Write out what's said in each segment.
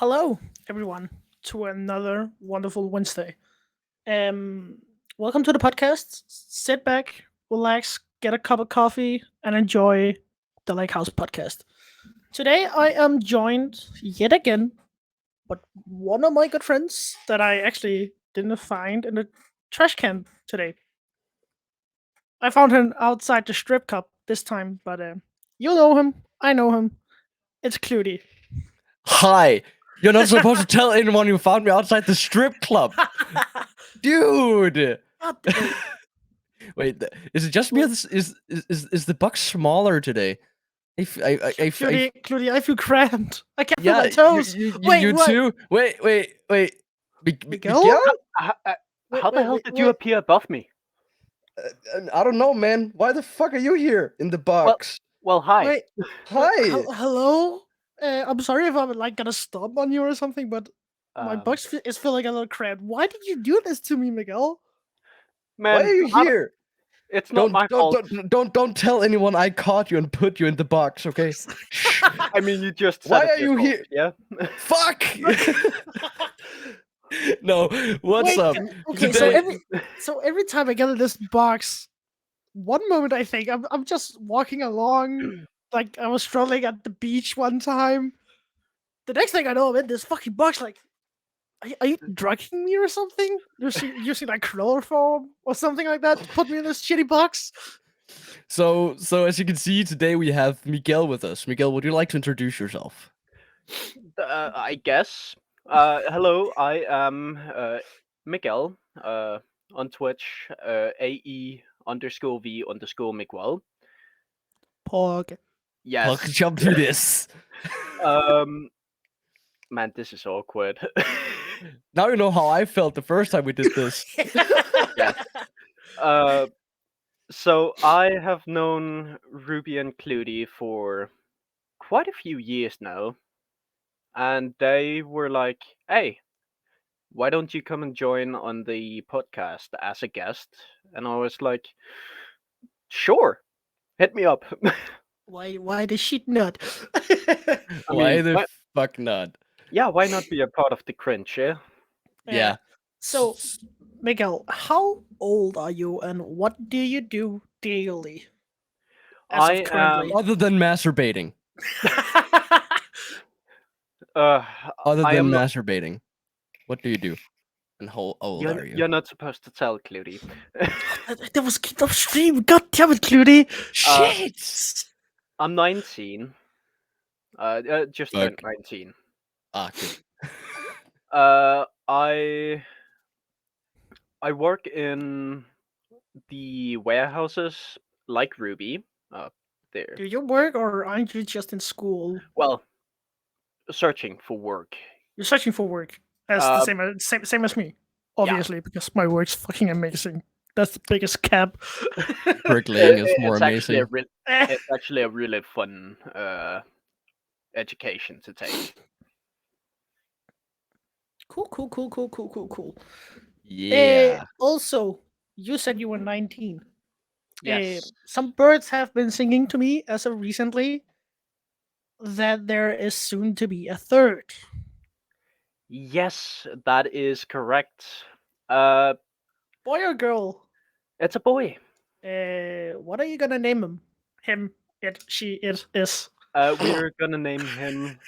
Hello, everyone, to another wonderful Wednesday. Um, Welcome to the podcast. Sit back, relax, get a cup of coffee, and enjoy the Lake House podcast. Today, I am joined yet again, but one of my good friends that I actually didn't find in the trash can today. I found him outside the strip club this time, but you know him, I know him. It's Clutie. Hi. You're not supposed to tell anyone you found me outside the strip club. Dude. God damn. Wait, is it just me? Or is the box smaller today? Clutie, I feel cramped. I can't feel yeah, my toes. you what? too. Wait. Miguel? Miguel? How the hell did you appear above me? I don't know, man. Why the fuck are you here in the box? Well, hi. Wait, Hi. hello? I'm sorry if I'm like gonna stomp on you or something, but my Um, butt is feeling a little cramped. Why did you do this to me, Miguel? Man, Why are you here? It's not my fault. Don't tell anyone I caught you and put you in the box, okay? I mean, you just said Why it are you yourself, here? Yeah. Fuck! No, what's Wait, up? Okay, so every time I get in this box, one moment I think I'm just walking along, like I was strolling at the beach one time. The next thing I know, I'm in this fucking box. Like, are you drugging me or something? Using like chloroform or something like that to put me in this shitty box? So as you can see, today we have Miguel with us. Miguel, would you like to introduce yourself? I guess. Hello, I am Miguel. On Twitch, AE_V_Miguel. Pog. Yes. I'll jump to this. Man, this is awkward. Now you know how I felt the first time we did this. Yes. So I have known Ruby and Clutie for quite a few years now, and they were like, "Hey, why don't you come and join on the podcast as a guest?" And I was like, "Sure, hit me up." Why the shit nut? Why the why- fuck not? Yeah, why not be a part of the cringe? Yeah. Yeah. So, Miguel, how old are you, and what do you do daily? As of currently. Other than masturbating. Other I than am not- masturbating. What do you do? And how old are you? You're not supposed to tell Clutie. That was kicked off stream. God damn it, Clutie. Shit! I'm 19. Just Fuck. turned 19. Ah, good. I work in the warehouses like Ruby. There. Do you work, or aren't you just in school? Well, searching for work. You're searching for work. As the same as me. Obviously, because my work's fucking amazing. That's the biggest cap. Bricklaying is more It's amazing. it's actually a really fun education to take. Cool. Yeah. Also, you said you were 19. Yes. Some birds have been singing to me as of recently that there is soon to be a third. Yes, that is correct. Boy or girl? It's a boy. What are you gonna name him? Him, it, she, it, is. We're gonna name him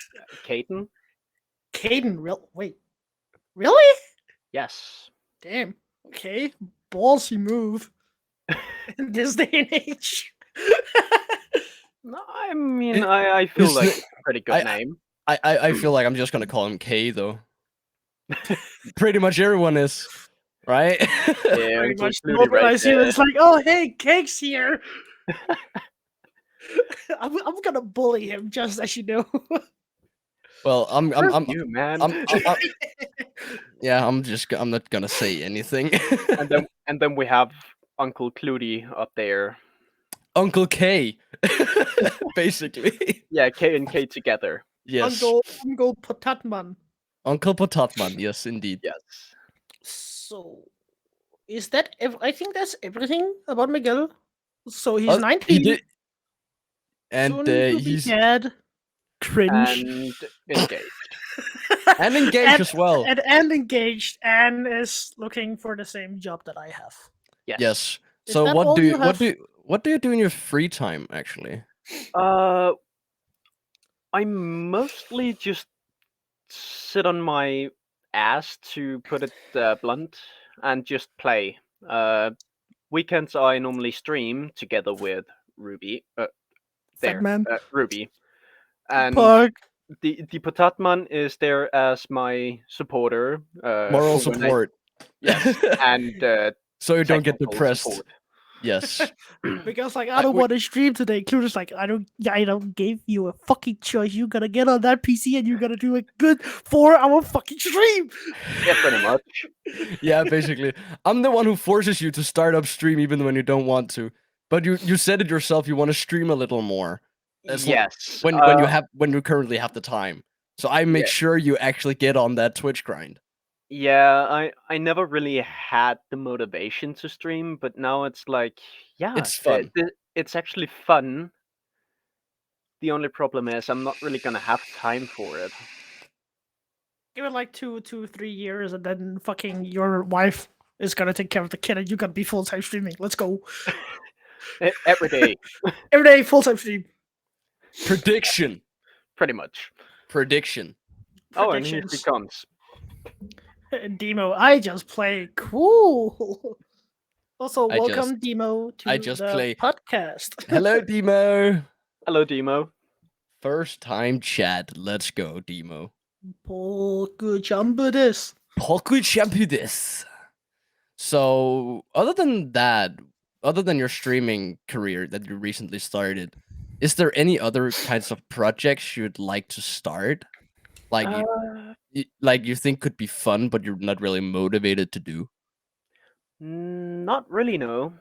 Caden. Caden, wait. Really? Yes. Damn. Okay. Ballsy move. In this day and age. No, I mean, I feel Is like it- it's a pretty good name. I feel like I'm just gonna call him K though. Pretty much everyone is, right? Yeah, Pretty Uncle much. Flutie When I right see it, there. it's like, oh, hey, Cake's here. I'm gonna bully him, just as you know. Well, I'm You man. yeah, I'm not gonna say anything. and then we have Uncle Clutie up there. Uncle K, basically. Yeah, K and K together. Yes. Uncle Potatman. Uncle Potatman, yes, indeed. Yes. So, is that? I think that's everything about Miguel. So he's He 19. did, and soon to be he's dead. Cringe. And engaged. And engaged as well. And engaged, and is looking for the same job that I have. Yes. Is So that what all do you you have? what do you do in your free time actually? Uh, I mostly just sit on my ass, to put it blunt, and just play. Weekends I normally stream together with Ruby. Fat man. Ruby, and Pug. the Potatman is there as my supporter. Moral for when I, support. yes, and So you don't get technical depressed. support. Yes. Because like I- I don't we- want to stream today. Clueless like I don't give you a fucking choice. You gotta get on that PC and you gotta do a good 4-hour fucking stream. Yeah, pretty much. Yeah, basically. I'm the one who forces you to start up stream even when you don't want to. But you said it yourself, you want to stream a little more. As l- Yes. when you currently have the time. So I make Yeah. sure you actually get on that Twitch grind. Yeah, I never really had the motivation to stream, but now it's like, yeah, It's fun. it's actually fun. The only problem is I'm not really gonna have time for it. Give it like 3 years, and then fucking your wife is gonna take care of the kid, and you gotta be full time streaming. Let's go Every day, every day, full time stream. Prediction. pretty much. Prediction. Oh, and here she Predictions. comes. Demo, I just play cool. Also, I welcome Demo to I just the play- podcast. Hello, Demo. Hello, Demo. First time chat. Let's go, Demo. Good jump this. Poku Champudis. So, other than that, other than your streaming career that you recently started, is there any other kinds of projects you'd like to start? Like like you think could be fun, but you're not really motivated to do? Not really, no.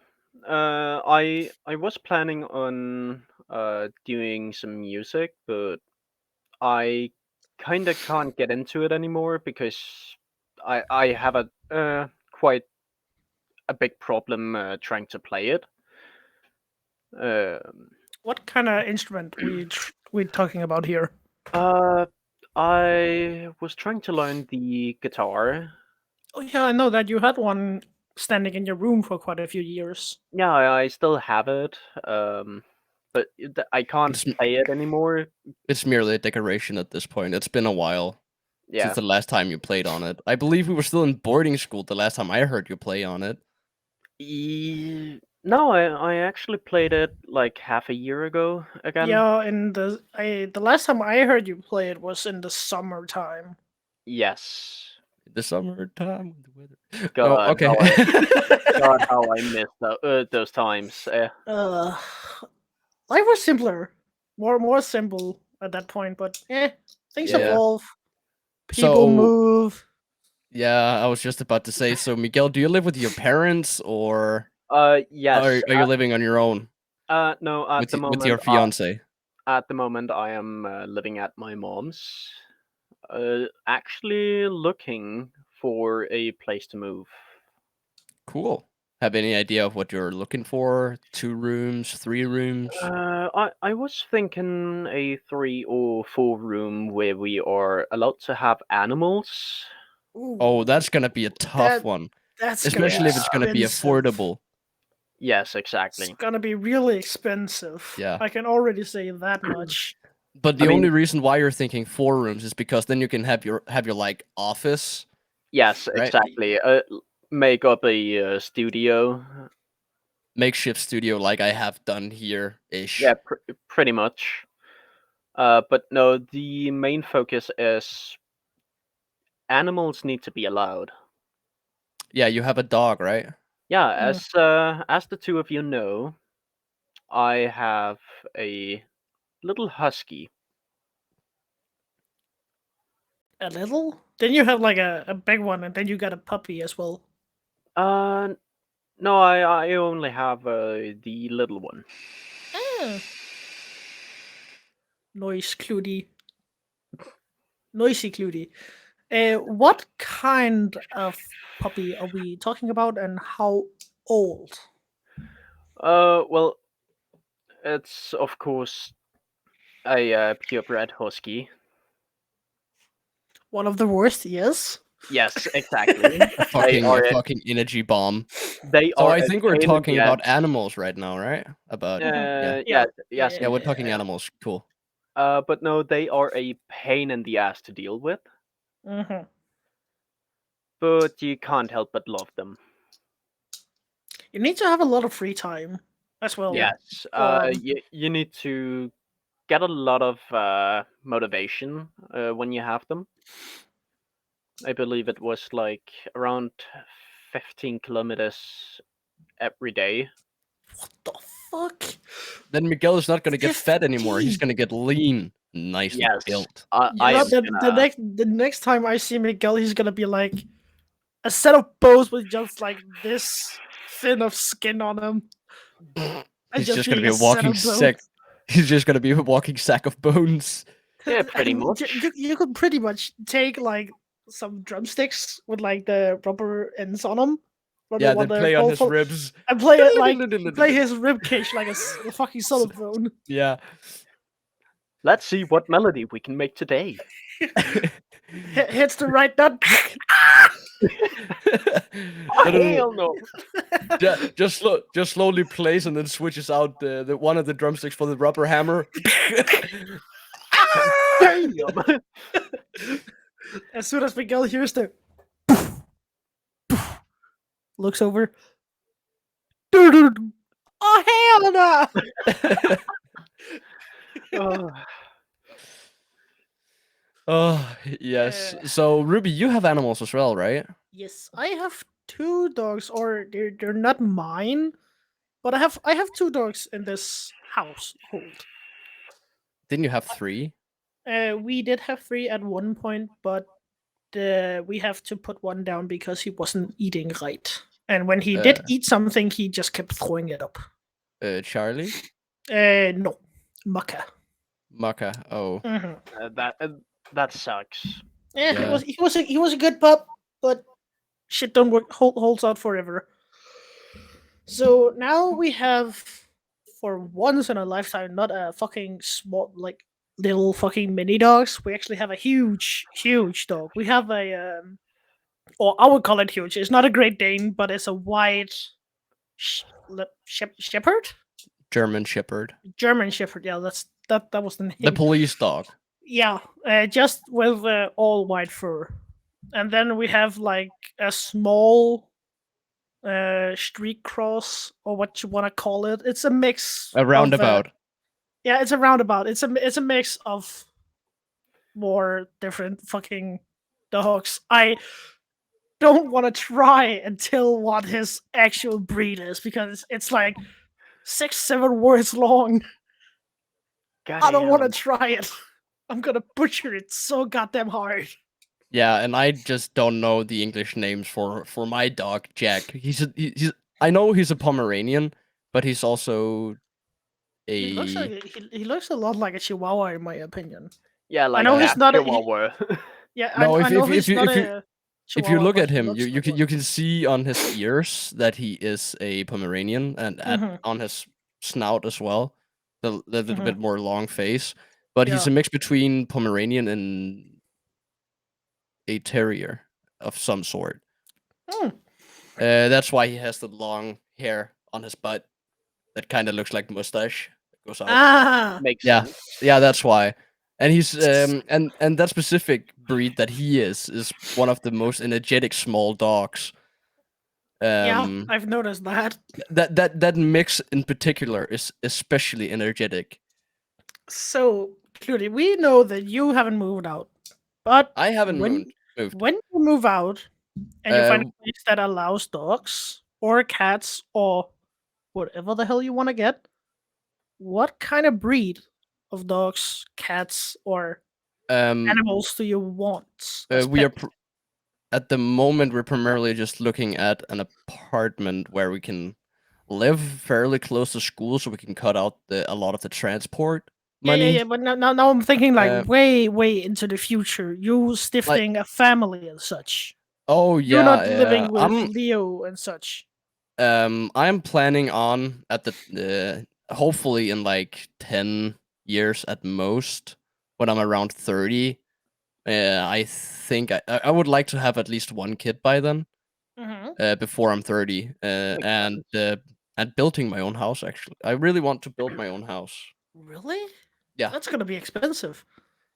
I was planning on doing some music, but I kind of can't get into it anymore because I have a quite a big problem trying to play it. What kind of instrument we talking about here? I was trying to learn the guitar. Oh yeah, I know that you had one standing in your room for quite a few years. Yeah, I still have it, but I can't It's- play it anymore. It's merely a decoration at this point. It's been a while Yeah. since the last time you played on it. I believe we were still in boarding school the last time I heard you play on it. No, I actually played it like half a year ago again. Yeah, in the last time I heard you play it was in the summertime. Yes. The summertime with the weather. God, Oh, okay. God, how I missed those times. Life was simpler, more simple at that point. But things Yeah. evolve. People So- move. Yeah, I was just about to say. So, Miguel, do you live with your parents, or Yes. are you living on your own No, at with the moment, with your fiance? at the moment, I am living at my mom's. Actually looking for a place to move. Cool. Have any idea of what you're looking for? 2 rooms, 3 rooms? I was thinking a 3 or 4 room where we are allowed to have animals. Oh, that's gonna be a tough one, That's especially if it's gonna be expensive. affordable. Yes, It's exactly. gonna be really expensive. Yeah. I can already say that much. But the I mean- only reason why you're thinking 4 rooms is because then you can have your like office. Yes, Right. exactly. Make up a studio. Makeshift studio like I have done here ish. Yeah, pretty much. But no, the main focus is animals need to be allowed. Yeah, you have a dog, right? Yeah, Mm. as the two of you know, I have a little husky. A little? Then you have like a big one, and then you got a puppy as well. No, I only have the little one. Ah. Noise Cludy. Noisy Cludy. What kind of puppy are we talking about, and how old? Well, it's of course a purebred husky. One of the worst, yes. Yes, exactly. A fucking, are a a- fucking energy bomb. They So are I a think we're pain in talking the about ass. animals right now, right? About Yeah. Yes, Yeah, yes. yeah, we're talking animals. Cool. But no, they are a pain in the ass to deal with. hmm But you can't help but love them. You need to have a lot of free time as well. Yes. Um, You need to get a lot of motivation when you have them. I believe it was like around 15 kilometers every day. What the fuck? Then Miguel is not gonna get fat anymore. He's 15. gonna get lean, nicely Yes, built. I You know, am the gonna. next time I see Miguel, he's gonna be like a set of bows with just like this thin of skin on him, and He's just gonna being be a set walking of bones. sack. He's just gonna be a walking sack of bones. Yeah, pretty And much. You could pretty much take like some drumsticks with like the rubber ends on them. Yeah, then play on his ribs. and play it like play his rib cage like a fucking xylophone. Yeah. Let's see what melody we can make today. Hits the right nut. Oh, hell no! Just slowly plays and then switches out the one of the drumsticks for the rubber hammer. Damn! As soon as Miguel hears the looks over. Oh hell no! Oh, Oh yes. Yeah. So Ruby, you have animals as well, right? Yes, I have two dogs, or they're not mine, but I have two dogs in this household. Didn't you have 3? We did have three at one point, but we have to put one down because he wasn't eating right. And when he did eat something, he just kept throwing it up. Charlie, No, Maka. Maka. Oh, that sucks. Yeah, Yeah. he was a good pup, but shit don't work holds out forever. So now we have, for once in a lifetime, not a fucking small like little fucking mini dogs. We actually have a huge dog. We have a or I would call it huge. It's not a Great Dane, but it's a white shepherd, German Shepherd, German Shepherd. Yeah, that was the name. the police dog. Yeah, just with all white fur, and then we have like a small street cross, or what you want to call it. It's a mix. A roundabout. Yeah, it's a roundabout. It's a mix of more different fucking dogs. I don't want to try until what his actual breed is, because it's like 6-7 words long. I don't want to try it. I'm gonna butcher it so goddamn hard. Yeah, and I just don't know the English names for my dog Jack. He's I know he's a Pomeranian, but he's also He looks a like he looks a lot like a Chihuahua, in my opinion. Yeah, like know that he's not a- he- Chihuahua. Yeah, No, I know if he's you- not if you- a if you Chihuahua, look but at he him, looks you like one. can see on his ears that he is a Pomeranian, and Mhm. on his snout as well, the little Mhm. bit more long face. But he's Yeah. a mix between Pomeranian and a terrier of some sort. Hmm. That's why he has the long hair on his butt that kind of looks like mustache that goes out. Ah, Makes Yeah. sense. Yeah, that's why. And he's and that specific breed that he is one of the most energetic small dogs. yeah, I've noticed that. That mix in particular is especially energetic. So clearly, we know that you haven't moved out, but I haven't when moved. when you move out and you find Uh, a place that allows dogs or cats or whatever the hell you want to get, what kind of breed of dogs, cats, or animals do you want? as we are pet? at the moment we're primarily just looking at an apartment where we can live fairly close to school, so we can cut out a lot of the transport money. Yeah. But now I'm thinking like Uh, way into the future. You stifting a family and such. Oh You're yeah, not living yeah. with Leo and such. I'm planning on at the hopefully in like 10 years at most, when I'm around 30, I think I would like to have at least one kid by then, before I'm 30, Makes and building my own house. Actually, I really want to build my own house. Really? Yeah. That's gonna be expensive.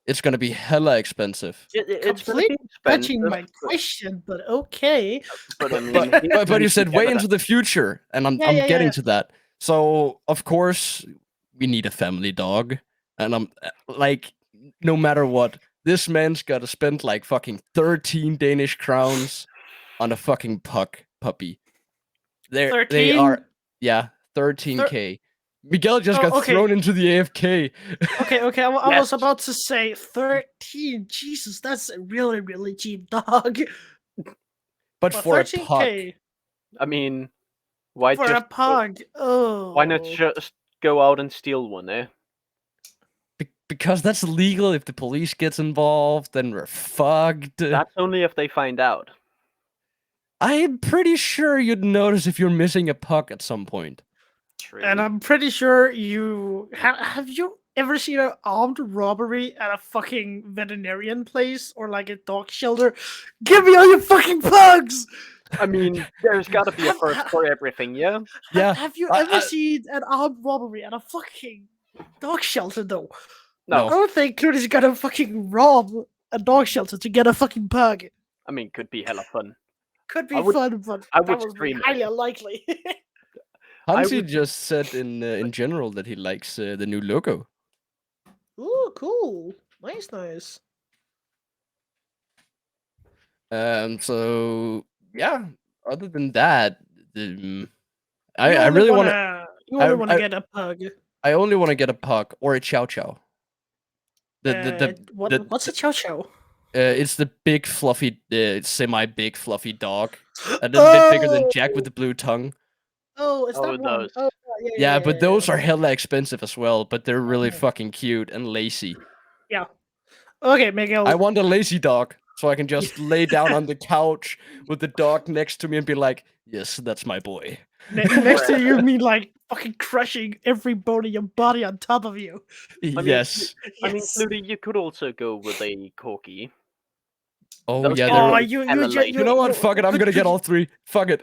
It's gonna be hella expensive. It's gonna Completely be Touching expensive, my question, but okay. but I mean, But he's but gonna you be said way Canada. into the future, and I'm Yeah, getting yeah. to that. So of course we need a family dog, and I'm like, no matter what, this man's got to spend like fucking 13 Danish crowns on a fucking puppy. They 13? are, yeah, 13K. Miguel just Oh, got okay. thrown into the AFK. Okay. I Yes. was about to say 13. Jesus, that's a really, really cheap dog. But for a puck, 13K I mean, why for a just pug. Oh. why not just go out and steal one, eh? because that's illegal. If the police gets involved, then we're fucked. That's only if they find out. I'm pretty sure you'd notice if you're missing a puck at some point. True. And I'm pretty sure you have you ever seen an armed robbery at a fucking veterinarian place or like a dog shelter? Give me all your fucking pugs! I mean, there's got to be a Have- first ha- for everything, yeah. Yeah, Have you I- ever I- seen an armed robbery at a fucking dog shelter though? No, I don't think Clooney's gonna fucking rob a dog shelter to get a fucking pug. I mean, could be hella fun. Could be I would- fun, but I that would would be stream it. highly unlikely. Hansi would- just said in general that he likes the new logo. Ooh, cool. Nice. So yeah. Other than that, I You only really want to. wanna- You only I- want to I- get a pug. I only want to get a puck or a chow chow. The What's a chow chow? it's the big fluffy, semi big fluffy dog, a little bit bigger than Jack with the blue tongue. Oh, it's Oh, that one. those. Oh, Yeah, but those are okay. hella expensive as well. But they're really Oh. fucking cute and lazy. Okay, Miguel. I want a lazy dog, so I can just lay down on the couch with the dog next to me and be like, "Yes, that's my boy." Next to you mean like fucking crushing every bone in your body on top of you. mean, Yes. I mean, Yes. Flutie, you could also go with a corgi. Oh those yeah. guys they're- are Oh, really you hella ju- late. You know what? you- Fuck it. I'm could- gonna could get you- all three. Fuck it.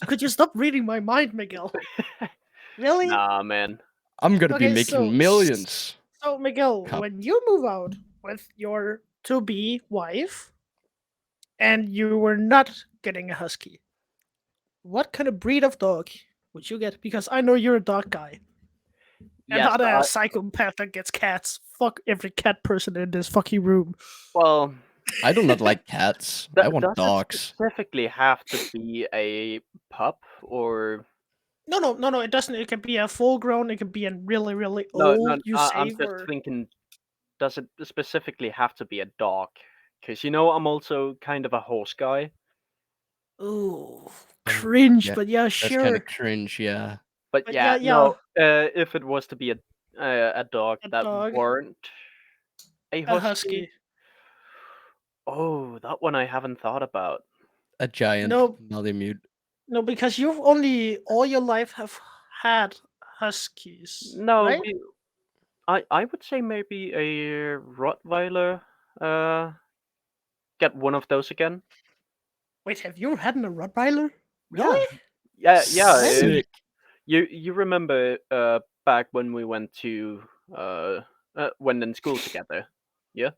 Could you stop reading my mind, Miguel? Really? Nah, man. I'm gonna be Okay, making so- millions. So, Miguel, Cup. when you move out with your to-be wife, and you were not getting a husky, what kind of breed of dog would you get? Because I know you're a dog guy, and Yes, not a psychopath that gets cats. Fuck every cat person in this fucking room. well, I do not like cats. I want does it dogs. specifically have to be a pup or No. It doesn't. It can be a full-grown. It can be a really, really no? old. No, You I'm save just or thinking. Does it specifically have to be a dog? Because I'm also kind of a horse guy. ooh, cringe. yeah, But yeah, That's kind sure. of cringe. Yeah. But But yeah, yeah, no. If it was to be a dog A that dog. weren't a A husky, husky. oh, that one I haven't thought about. A giant No. Malamute. No, because you've only all your life have had huskies. No, right? I would say maybe a Rottweiler. Get one of those again. Wait, have you had a Rottweiler? Yeah. Really? Yeah. Sick. You remember back when we went to went in school together? Yeah.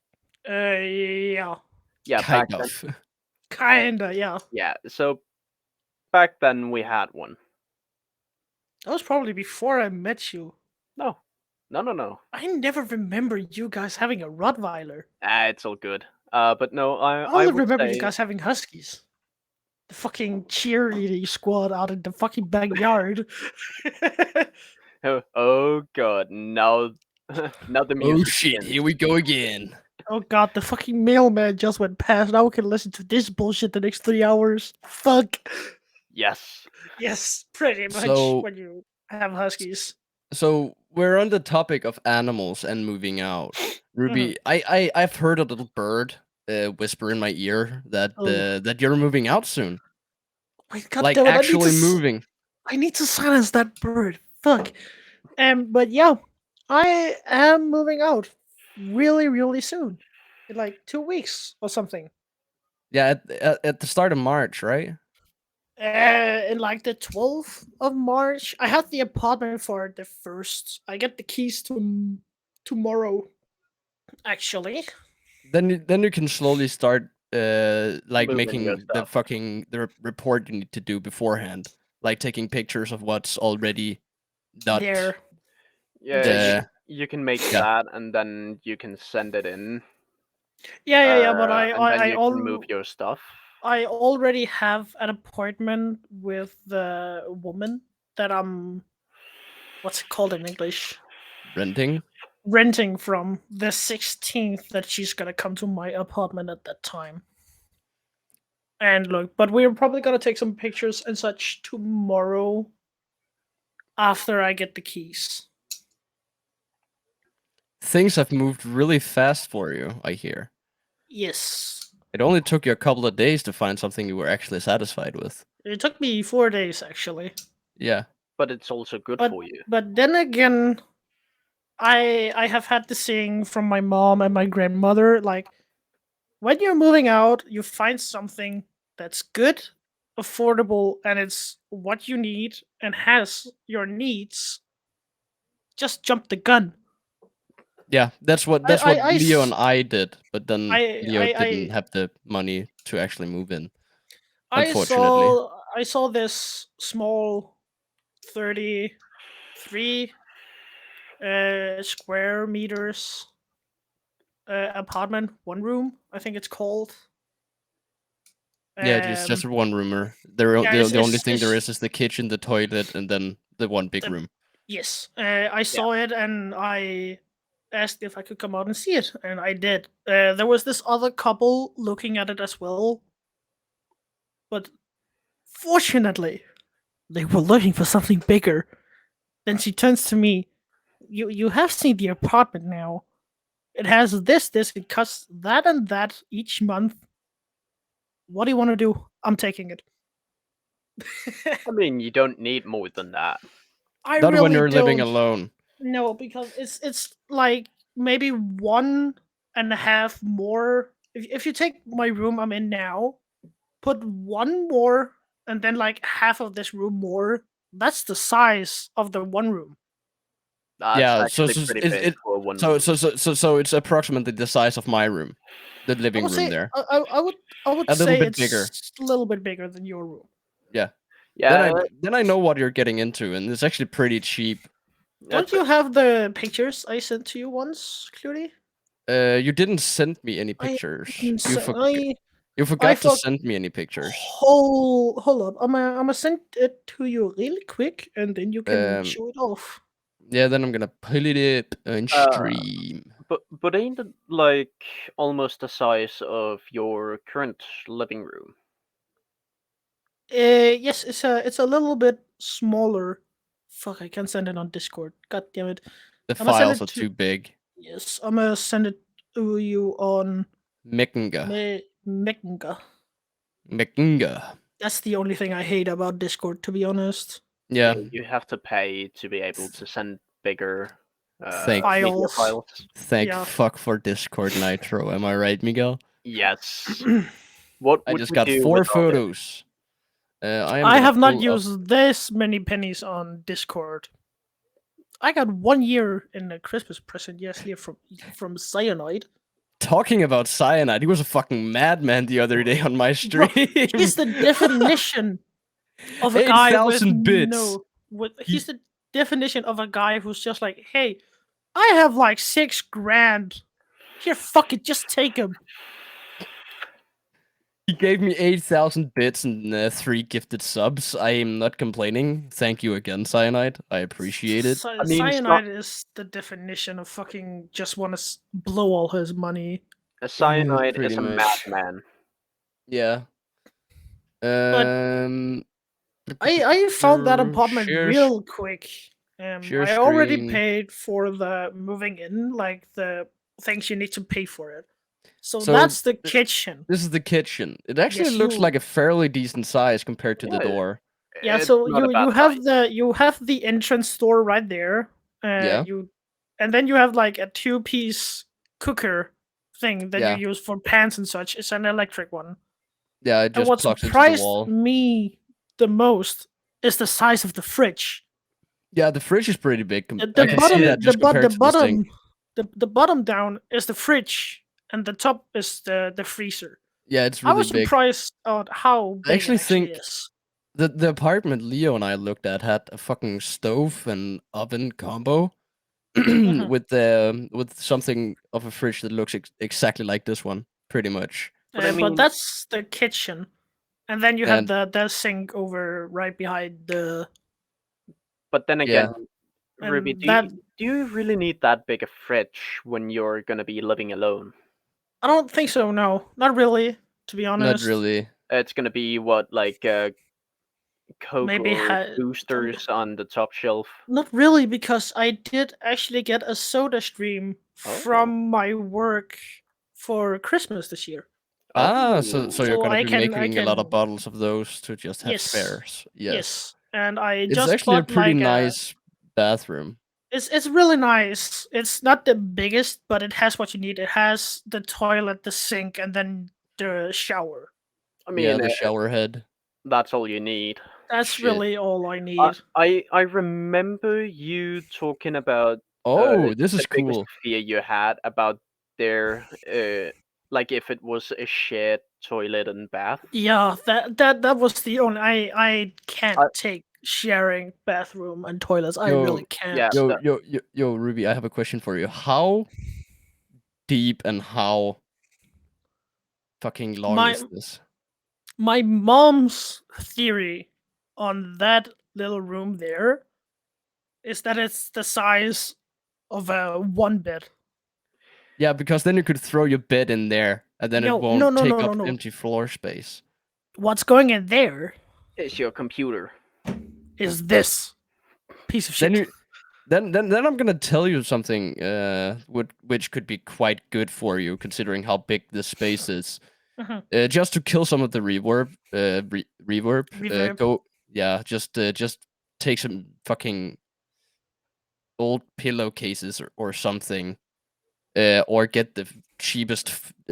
Yeah, back Kind then. of. Kinda, yeah. Yeah, so back then we had one. That was probably before I met you. No. I never remember you guys having a Rottweiler. It's all good. But no, I I only would remember say you guys having huskies. The fucking cheerleading squad out in the fucking backyard. oh god, now now the music. Oh shit! begins. Here we go again. Oh god, the fucking mailman just went past. Now we can listen to this bullshit the next 3 hours. Fuck. Yes. Yes, pretty much So- when you have huskies. So we're on the topic of animals and moving out. Ruby, I've heard a little bird whisper in my ear that Oh. that you're moving out soon. Wait, God Like damn it, actually I need to moving. I need to silence that bird. Fuck. But yeah, I am moving out really, really soon. in like 2 weeks or something. Yeah, at the start of March, right? In like the 12th of March, I had the apartment for the first. I get the keys to tomorrow, actually. Then you can slowly start like Moving your making the stuff. report you need to do beforehand, like taking pictures of what's already not There. Yeah, the you can make yeah. that, and then you can send it in, Yeah. But and then you can move your stuff. I already have an appointment with the woman that I'm. What's it called in English? renting. Renting from the 16th. That she's gonna come to my apartment at that time. And look, but we're probably gonna take some pictures and such tomorrow after I get the keys. Things have moved really fast for you, I hear. Yes. It only took you a couple of days to find something you were actually satisfied with. It took me 4 days actually. Yeah. But it's also good But for you. but then again, I have had the saying from my mom and my grandmother, like, when you're moving out, you find something that's good, affordable, and it's what you need and has your needs. Just jump the gun. Yeah, that's what Leo and I did, but then Leo didn't have the money to actually move in. Unfortunately. I saw this small 33 square meters apartment, one room, I think it's called. Yeah, it's just one roomer. The only thing there is the kitchen, the toilet, and then the one big room. Yes, I saw it and I asked if I could come out and see it, and I did. There was this other couple looking at it as well, but fortunately, they were looking for something bigger. Then she turns to me. You have seen the apartment now. It has this. It costs that and that each month. What do you want to do? I'm taking it. I mean, you don't need more than that. I Not really when you're living don't. alone. No, because it's like maybe 1.5 more. If you take my room I'm in now, put one more, and then like half of this room more. That's the size of the one room. That's Yeah, so actually pretty big for one so room. so it's approximately the size of my room, the I living would room say there. I would A little say bit it's bigger. a little bit bigger than your room. Yeah. Yeah, Then I know what you're getting into, and it's actually pretty cheap. Don't you have the pictures I sent to you once, Cludy? You didn't send me any I pictures. didn't say- You I forgot to thought. send me any pictures. Hold up. I'm gonna send it to you really quick, and then you can Um, show it off. Yeah, then I'm gonna pull it up on stream. but ain't it like almost the size of your current living room? Yes, it's a little bit smaller. Fuck, I can't send it on Discord. God damn it. The I'm gonna send files it are to. too big. Yes, I'm gonna send it to you on Mekenga. Mekenga. Mekenga. That's the only thing I hate about Discord, to be honest. Yeah. You have to pay to be able to send bigger Thank media files. Thank Yeah. fuck for Discord Nitro. Am I right, Miguel? Yes. What I would just you got do 4 without it? photos. I have not used this many pennies on Discord. I got 1 year in a Christmas present yesterday from Cyanide. Talking about cyanide, he was a fucking madman the other day on my stream. He's the definition of a guy with 8,000 bits. no. He's the definition of a guy who's just like, hey, I have like $6,000. Here, fuck it, just take him. He gave me 8,000 bits and 3 gifted subs. I am not complaining. Thank you again, Cyanide. I appreciate it. I mean, Cyanide is the definition of fucking just want to blow all his money. A Cyanide Pretty is a much. madman. Yeah. I found that apartment share real quick. share I already screen. paid for the moving in, like the things you need to pay for it. So that's the kitchen. This is the kitchen. It actually Yes, looks like a fairly decent size compared to the Yeah, door. Yeah, It's so not a you bad have size. you have the entrance door right there. Yeah. And then you have like a 2-piece cooker thing that Yeah. you use for pans and such is an electric one. Yeah, it And just what plugs into the surprised wall. me the most is the size of the fridge. Yeah, the fridge is pretty big. The I can bottom, see that just compared to the sink. the bottom down is the fridge, and the top is the freezer. Yeah, it's I really was big. surprised at how big I actually it actually think is. the apartment Leo and I looked at had a fucking stove and oven combo Mhm. with something of a fridge that looks exactly like this one, pretty much. But I But mean, that's the kitchen, and then you have And the sink over right behind the. but then yeah, again, Ruby, And do that you really need that big a fridge when you're gonna be living alone? I don't think so. No, not really. To be not honest, really. It's gonna be what, like Coke maybe or boosters on the top shelf. not really, because I did actually get a Soda Stream Oh. from my work for Christmas this year. Ah, Oh. so you're So gonna I be can- making I a lot of can- bottles of those to just have Yes. spares. Yes. And I It's just actually a bought pretty like nice bathroom. It's really nice. It's not the biggest, but it has what you need. It has the toilet, the sink, and then the shower. I Yeah, mean, the shower head. that's all you need. That's Shit. really all I need. I remember you talking about Oh, this is the biggest cool. fear you had about their like if it was a shared toilet and bath. Yeah, that was the only. I can't I- take sharing bathroom and toilets. I Yo, really can't. yeah. Yo, Ruby, I have a question for you. How deep and how fucking long My- is this? My mom's theory on that little room there is that it's the size of a one bed. Yeah, because then you could throw your bed in there, and then No, it won't no, no, take no, up no, no. empty floor space. What's going in there It's your computer. is this piece of shit. Then you, then I'm gonna tell you something, which could be quite good for you, considering how big this space is. Mhm. Just to kill some of the reverb, Reverb. just take some fucking old pillowcases or something, or get the cheapest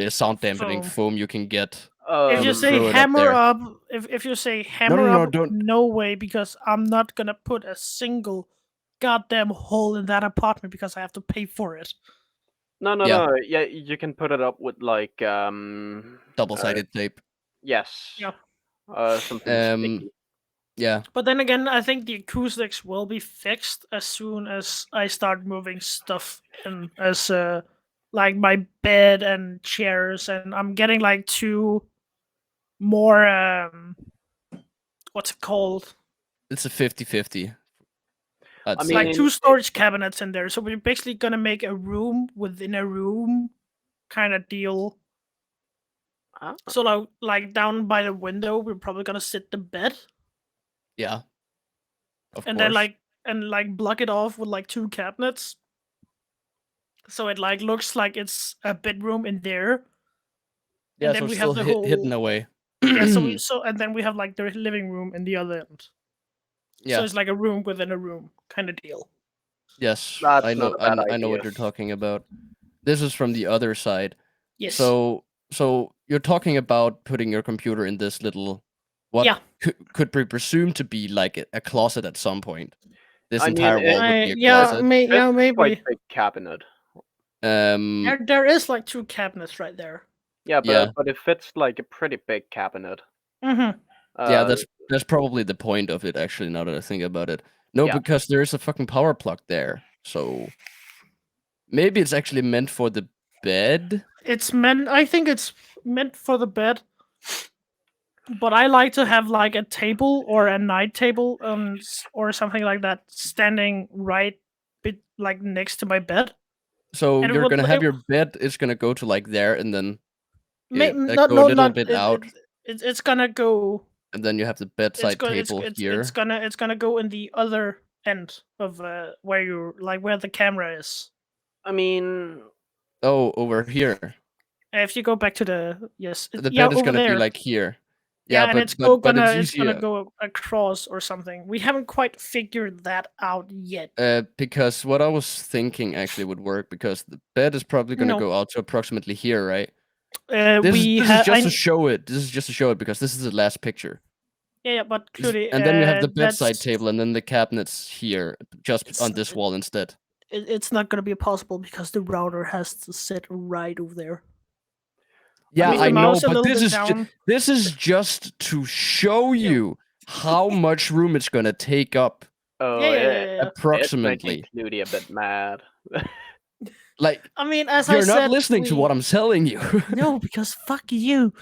sound dampening foam you can get. If you and say throw it up hammer there. up, if you say hammer no, up, don't. no way, because I'm not gonna put a single goddamn hole in that apartment because I have to pay for it. No, Yeah. no. Yeah, you can put it up with like Double-sided tape. Yes. Yeah. Something sticky. Yeah. But then again, I think the acoustics will be fixed as soon as I start moving stuff in, as like my bed and chairs, and I'm getting like two more what's it called? It's a 50-50. I I'd mean, Like say. two storage cabinets in there. So we're basically gonna make a room within a room kind of deal. Ah. So like down by the window, we're probably gonna sit the bed, Yeah. Of and course. then block it off with like two cabinets, so it like looks like it's a bedroom in there. Yeah, and then so we still have the hidden whole away. yeah. So and then we have like the living room in the other end. Yeah. So it's like a room within a room kind of deal. Yes, That's I know. not a bad I know what idea. you're talking about. This is from the other side. Yes. So you're talking about putting your computer in this little, what Yeah. could be presumed to be like a closet at some point. This I mean, entire wall would be a yeah, closet. It's maybe. quite big cabinet. There is like two cabinets right there. Yeah, Yeah. but it fits like a pretty big cabinet. Mm-hmm. Yeah, that's probably the point of it. Actually, now that I think about it, no, Yeah. because there is a fucking power plug there. So maybe it's actually meant for the bed. I think it's meant for the bed. But I like to have like a table or a night table, or something like that, standing right like next to my bed. So And it you're would- gonna have it- your bed is gonna go to like there, and then Not go no a little not bit it- out, it's gonna go. and then you have the bedside table here. It's gonna go in the other end of where you like where the camera is. I mean, Oh, over here. If you go back to the yes, The yeah, bed is over gonna there. be like here. Yeah, and it's go but gonna it's it's gonna easier go across or something. We haven't quite figured that out yet. because what I was thinking actually would work because the bed is probably gonna No, go out to approximately here, right? This is we this is have. just to show it. This is just to show it because this is the last picture. Yeah, but clearly, And then you have the bedside that's table, and then the cabinets here, just it's on this wall instead. it's not gonna be possible because the router has to sit right over there. Yeah, Move I the know, mouse a but little bit down. this is just to show Yeah. you how much room it's gonna take up, Oh, Yeah, yeah, yeah, yeah, yeah. it's making approximately. Clutie a bit mad. Like I mean, as I you're not said, listening to what I'm telling you. no, because fuck you.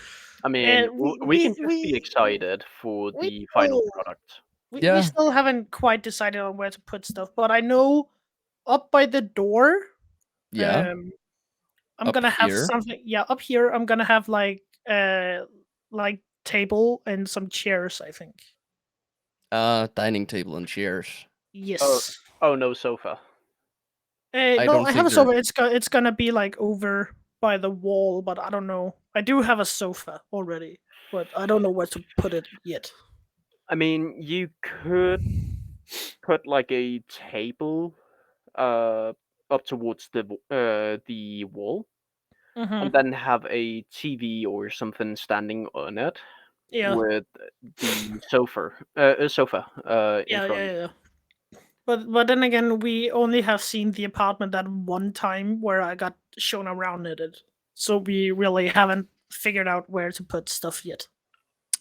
I mean, we can just be We excited for we the final still product. we Yeah. still haven't quite decided on where to put stuff, but I know up by the door, Yeah, I'm up gonna have here. something. Yeah, up here, I'm gonna have like table and some chairs. I think. Dining table and chairs. Yes. Oh, no sofa. I No, don't I have think a they're. sofa. It's gonna be like over by the wall, but I don't know. I do have a sofa already, but I don't know where to put it yet. I mean, you could put like a table uh up towards the wall, Mm-hmm. and then have a TV or something standing on it Yeah, with the sofa in yeah, front. yeah, yeah. But then again, we only have seen the apartment that one time where I got shown around it, so we really haven't figured out where to put stuff yet.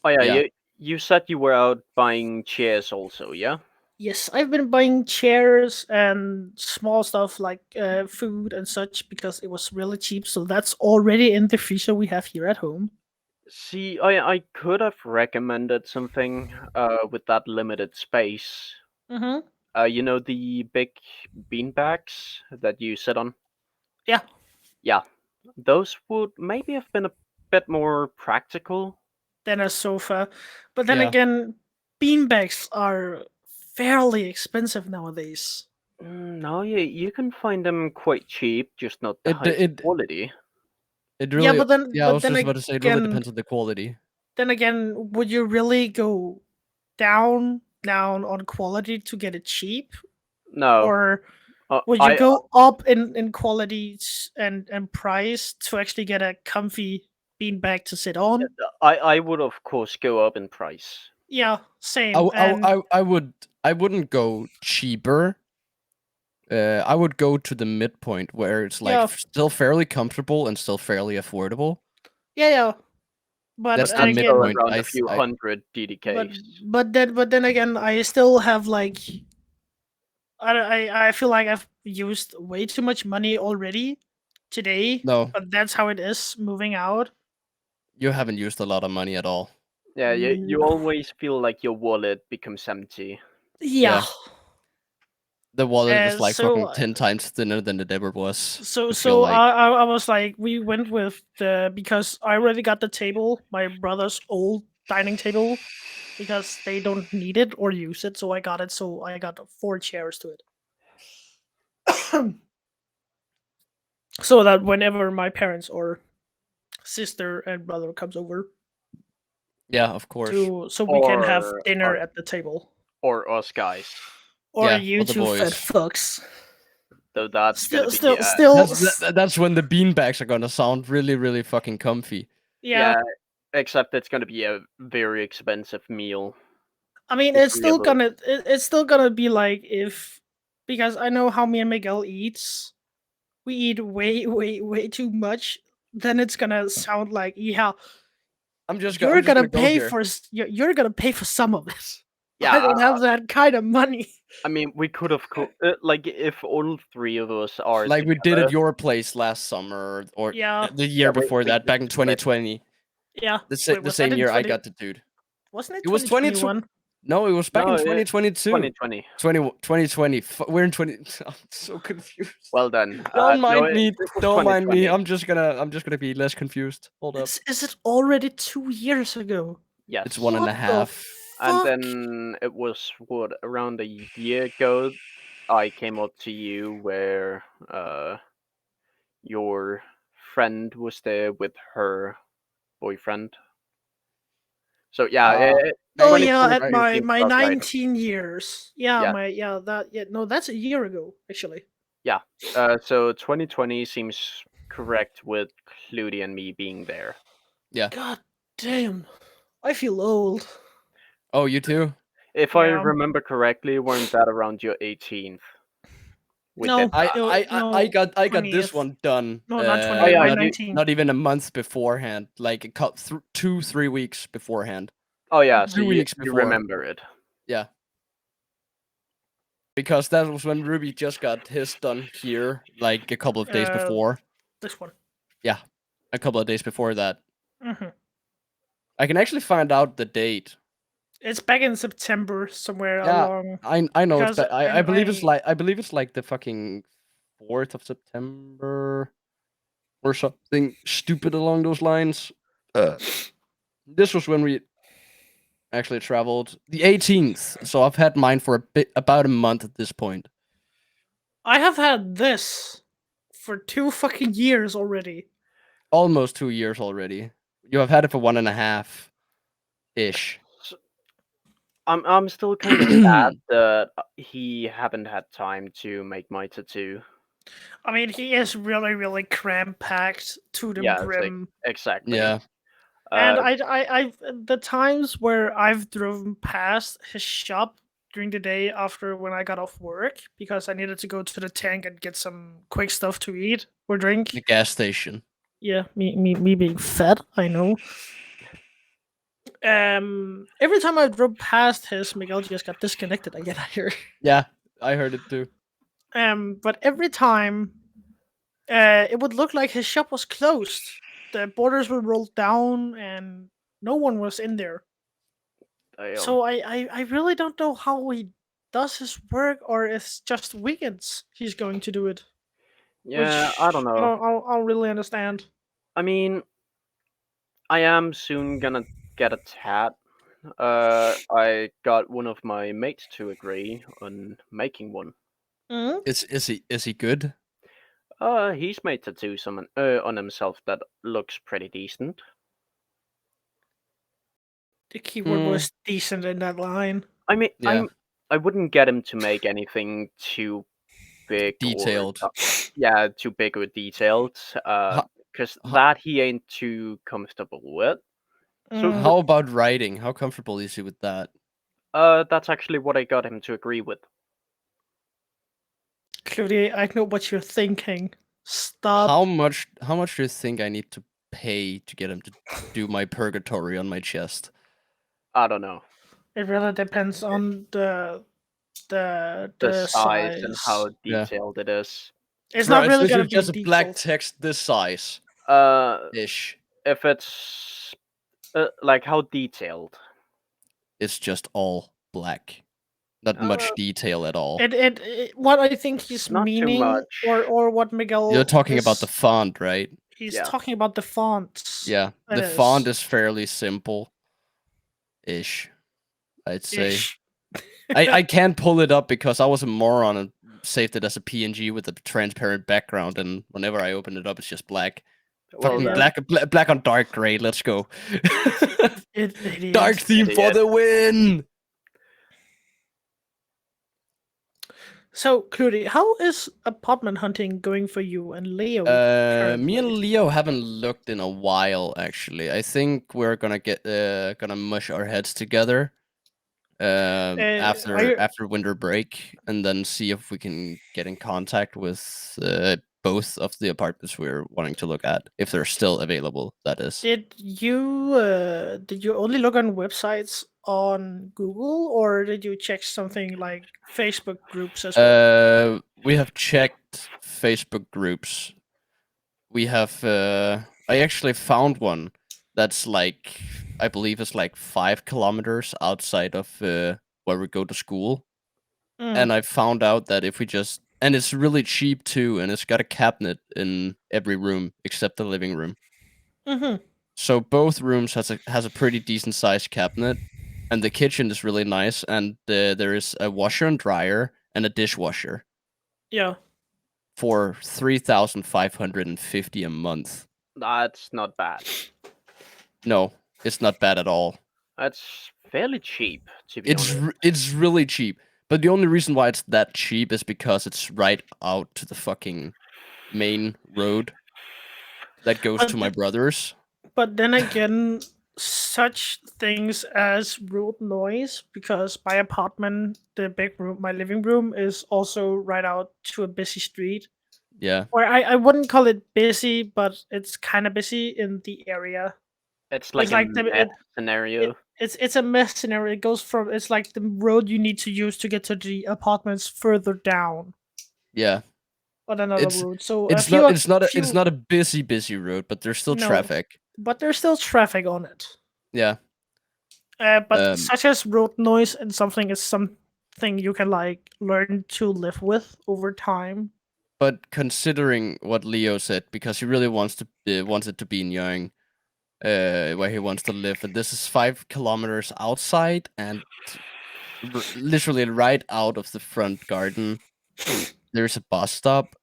Oh yeah, Yeah. you said you were out buying chairs also, yeah? Yes, I've been buying chairs and small stuff like food and such because it was really cheap. So that's already in the freezer we have here at home. See, I could have recommended something with that limited space. Mm-hmm. You know the big bean bags that you sit on? Yeah. Yeah, those would maybe have been a bit more practical. Then a sofa. But then Yeah. again, beanbags are fairly expensive nowadays. No, you can find them quite cheap, just not the It highest it quality. it Yeah, really. but then Yeah, I but was then just about to say it really again depends on the quality. would you really go down on quality to get it cheap? No, Or would you I go up in quality and price to actually get a comfy beanbag to sit on? I would of course go up in price. Yeah, same. I wouldn't go cheaper. I would go to the midpoint where it's like Yeah, still fairly comfortable and still fairly affordable. yeah. But That's But the that's still again, midpoint. around a few I hundred but DDKs. but then again, I still have like I feel like I've used way too much money already today. no, But that's how it is moving out. you haven't used a lot of money at all. Yeah, you No. always feel like your wallet becomes empty. Yeah. Yeah, the wallet is like So fucking 10 times thinner than it ever was. so I feel so like I was like we went with the because I already got the table, my brother's old dining table, because they don't need it or use it, so I got it. So I got 4 chairs to it, so that whenever my parents or sister and brother comes over, yeah, of course. so we can have Or dinner at the table. or us guys. Or Yeah, you or the two fat boys. fucks. So that's gonna Still, be still, still. That's when the beanbags are gonna sound really really fucking comfy. Yeah. yeah, except it's gonna be a very expensive meal. I mean, If it's we still ever gonna, it's still gonna be like if, because I know how me and Miguel eats. We eat way too much. Then it's gonna sound like, yeah, I'm just you're gonna gonna go pay here. for you're gonna pay for some of it. yeah, I don't have that kind of money. I mean, we could have like if all three of us are Like we did at together. your place last summer or Yeah, the Yeah, year before we that, could back in split. 2020. yeah. Wait, The was that same in year I 20? got the dude. Wasn't it It was 2020. 2021? No, it was back in No, 2022. 2020. 2020. We're in 20. I'm so confused. Well then, Don't no, mind me. this was Don't mind me. 2020. I'm just gonna be less confused. Hold up. Is it already 2 years ago? Yes. It's one and What a the half. And fuck? then it was what around a year ago I came up to you where your friend was there with her boyfriend. So yeah, Oh 2020 yeah, at my seems my about right. 19 years. Yeah, Yeah. no, that's a year ago actually. Yeah. So 2020 seems correct with Cludy and me being there. God damn, I feel old. Oh, you too? If I Yeah. remember correctly, weren't that around your 18th? We No, did that. I got this 20th. one done. No, not Oh 20th. yeah, My Not 19. not even a month beforehand. Like a 2-3 weeks beforehand. oh yeah. So 2 you weeks you before. remember it? Yeah. Because that was when Ruby just got his done here, like a couple of days before. This one. Yeah, a couple of days before that. Hmm. I can actually find out the date. It's back in September somewhere Yeah, along. I know it's Because I believe it's like the fucking 4th of September or something stupid along those lines. This was when we actually traveled the 18th, so I've had mine for about a month at this point. I have had this for 2 fucking years already. Almost 2 years already. You have had it for 1.5 ish. I'm still kind of sad that he haven't had time to make my tattoo. I mean, he is really, really cram packed to the Yeah, it's like, brim. exactly. Yeah. And I, the times where I've driven past his shop during the day after when I got off work because I needed to go to the tank and get some quick stuff to eat or drink. The gas station. Yeah, me being fat, I know. Every time I drove past his, Miguel just got disconnected again here. Yeah, I heard it too. But every time, it would look like his shop was closed. The borders were rolled down, and no one was in there. So I really don't know how he does his work, or it's just weekends he's going to do it. yeah, Which I don't know. I don't really understand. I mean, I am soon gonna get a tat. I got one of my mates to agree on making one. Mhm. Is he good? He's made tattoos on himself that looks pretty decent. The keyword was decent in that line. I mean, Yeah. I wouldn't get him to make anything too big Detailed. or too big or detailed. Because that he ain't too comfortable with. So Mm. How about writing? How comfortable is he with that? that's actually what I got him to agree with. Clearly, I know what you're thinking. Stop. How much do you think I need to pay to get him to do my purgatory on my chest? I don't know. It really depends on the The size and how Yeah. detailed it is. It's not really gonna be just a black detailed. text this size ish. If it's like how detailed. It's just all black. Not much detail at all. What I think he's Not too meaning, much. or what Miguel You're talking about the is- font, right? He's Yeah. talking about the fonts. Yeah. That The font is fairly simple ish, I'd say. Ish. I can't pull it up because I was a moron and saved it as a PNG with a transparent background, and whenever I open it up, it's just black. Well, Fucking then, black on dark gray. Let's go. Idiot. Dark theme for Idiot. the win. So, Cludy, how is apartment hunting going for you and Leo? Me currently? and Leo haven't looked in a while. Actually, I think we're gonna gonna mush our heads together after winter break, and then see if we can get in contact with both of the apartments we're wanting to look at, if they're still available. That is. Did you only look on websites on Google, or did you check something like Facebook groups as well? We have checked Facebook groups. We have. I actually found one that's like, I believe it's like 5 kilometers outside of where we go to school, and I found out that if we just, and it's really cheap too, and it's got a cabinet in every room except the living room. Mm-hmm. So both rooms has a pretty decent sized cabinet, and the kitchen is really nice, and there is a washer and dryer and a dishwasher. Yeah. For 3,550 a month. that's not bad. No, it's not bad at all. That's fairly cheap, to be honest. It's really cheap. But the only reason why it's that cheap is because it's right out to the fucking main road that goes But to my brother's. But then again, such things as road noise, because my apartment, the big room, my living room, is also right out to a busy street. Yeah. Or I wouldn't call it busy, but it's kind of busy in the area. It's like It's a like meth scenario. it's a mess scenario. It goes from, it's like the road you need to use to get to the apartments further down Yeah. on another It's road. So it's if you not are, it's not a if it's you not a busy road, but there's still no, traffic. but there's still traffic on it. Yeah. But Um such as road noise and something is something you can like learn to live with over time. but considering what Leo said, because he really wants it to be in Yang, where he wants to live, and this is 5 kilometers outside, and literally right out of the front garden, there's a bus stop,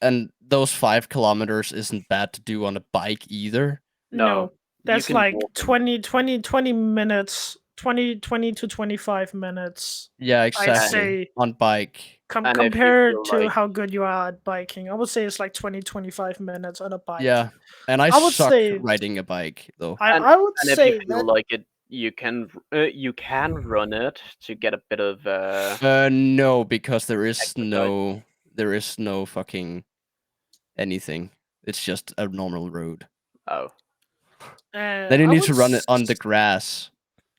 and those 5 kilometers isn't bad to do on a bike either. No, you That's can like walk 'em. 20 minutes, 20 to 25 minutes. Yeah, I'd exactly. say On bike. And if you compared feel to like- how good you are at biking, I would say it's like 25 minutes on a bike. Yeah, and I I would suck say- riding a bike though. I would And if say you feel that like it, you can run it to get a bit of No, because there is Exercise. no fucking anything. It's just a normal road. oh Then you I need would to run it on the s- grass.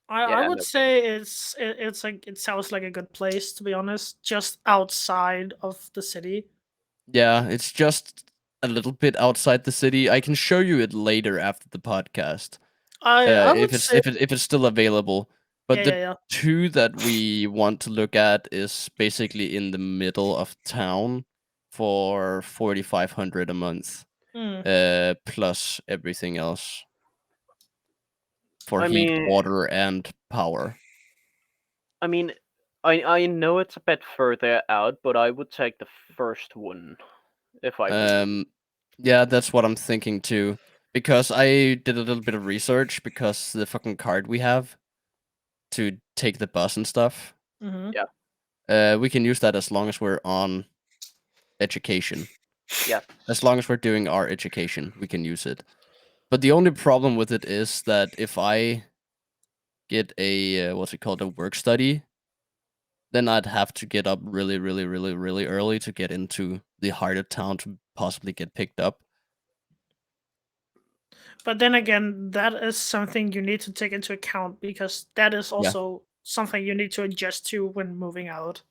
I Yeah, would no. say it's like, it sounds like a good place, to be honest, just outside of the city. Yeah, it's just a little bit outside the city. I can show you it later after the podcast. I would If it's say if it's still available. But yeah, the yeah, yeah. two that we want to look at is basically in the middle of town for 4,500 a month. Hmm. Plus everything else for I heat, mean- water, and power. I mean, I know it's a bit further out, but I would take the first one if I would. Yeah, that's what I'm thinking too. Because I did a little bit of research because the fucking card we have to take the bus and stuff, Hmm. we can use that as long as we're on education. Yeah. As long as we're doing our education, we can use it. But the only problem with it is that if I get a what's it called, a work study, then I'd have to get up really, really, really, really early to get into the heart of town to possibly get picked up. But then again, that is something you need to take into account, because that is also something you need to adjust to when moving out.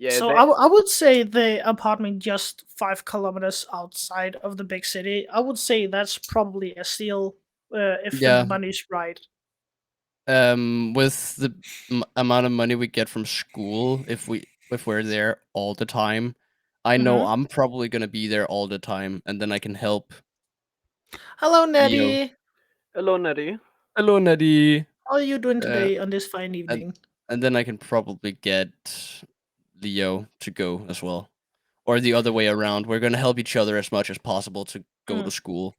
Yeah. So they- I would say the apartment just 5 kilometers outside of the big city, I would say that's probably a steal if Yeah. the money's right. With the amount of money we get from school, if we're there all the time, I know I'm probably gonna be there all the time, and then I can help. Hello, Nettie. Hello, Nettie. Hello, Nettie. How are you doing today on this fine evening? And then I can probably get Leo to go as well, or the other way around. We're gonna help each other as much as possible to go to school.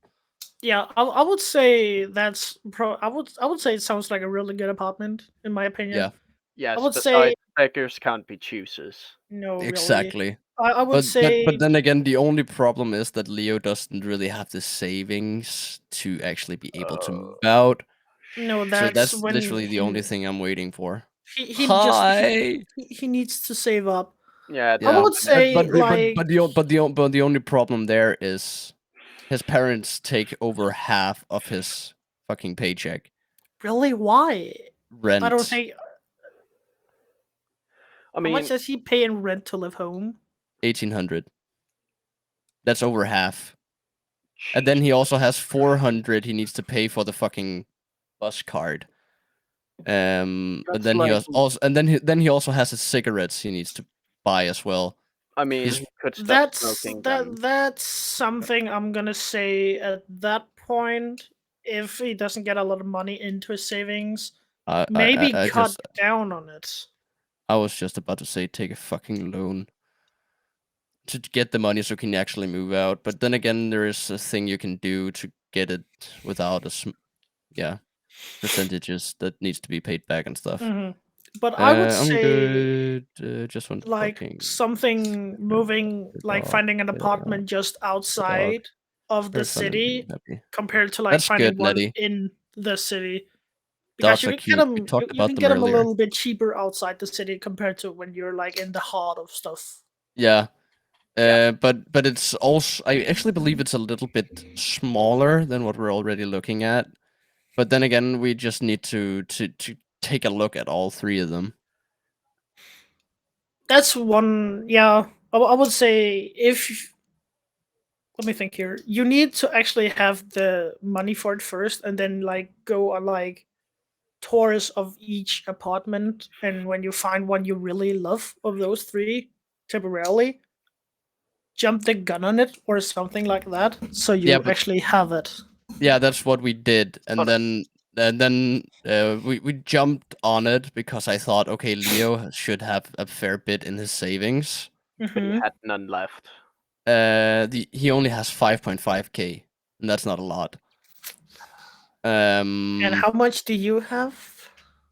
Yeah, I would say that's I would say it sounds like a really good apartment, in my opinion. Yeah. Yes, would besides say- beggars can't be choosers. No, really. Exactly. I would But, say but then again, the only problem is that Leo doesn't really have the savings to actually be able to move out. no. So That's that's when literally the only thing I'm waiting for. he Hi. he needs to save up. Yeah. I would say, but like- the only problem there is his parents take over half of his fucking paycheck. Really, why? Rent. I don't think. I How mean, much does he pay in rent to live home? 1,800. That's over half. And then he also has 400 he needs to pay for the fucking bus card. And That's then he like- has also then he also has his cigarettes he needs to buy as well. I mean, he's- he could stop That's smoking. then. that's something I'm gonna say at that point. If he doesn't get a lot of money into his savings, maybe I cut just down on it. I was just about to say take a fucking loan to get the money so you can actually move out. But then again, there is a thing you can do to get it without a yeah. percentages that needs to be paid back and stuff. But I would I'm say good. Just one like fucking something moving, like dog, finding an apartment just outside of the very fun and city happy. compared to like That's finding good, one Nettie. in the city. Because Dogs you are can get cute. We them, talked you about can them get them a earlier. little bit cheaper outside the city compared to when you're like in the heart of stuff. Yeah. Yeah. But it's also, I actually believe it's a little bit smaller than what we're already looking at. But then again, we just need to take a look at all three of them. That's one. Yeah, I would say if let me think here. You need to actually have the money for it first, and then like go on like tours of each apartment. And when you find one you really love of those three, temporarily jump the gun on it or something like that, so Yeah, you but actually have it. yeah, that's what we did, and Got it. then we jumped on it because I thought, okay, Leo should have a fair bit in his savings. But he Hmm. had none left. He only has 5.5k, and that's not a lot. And how much do you have?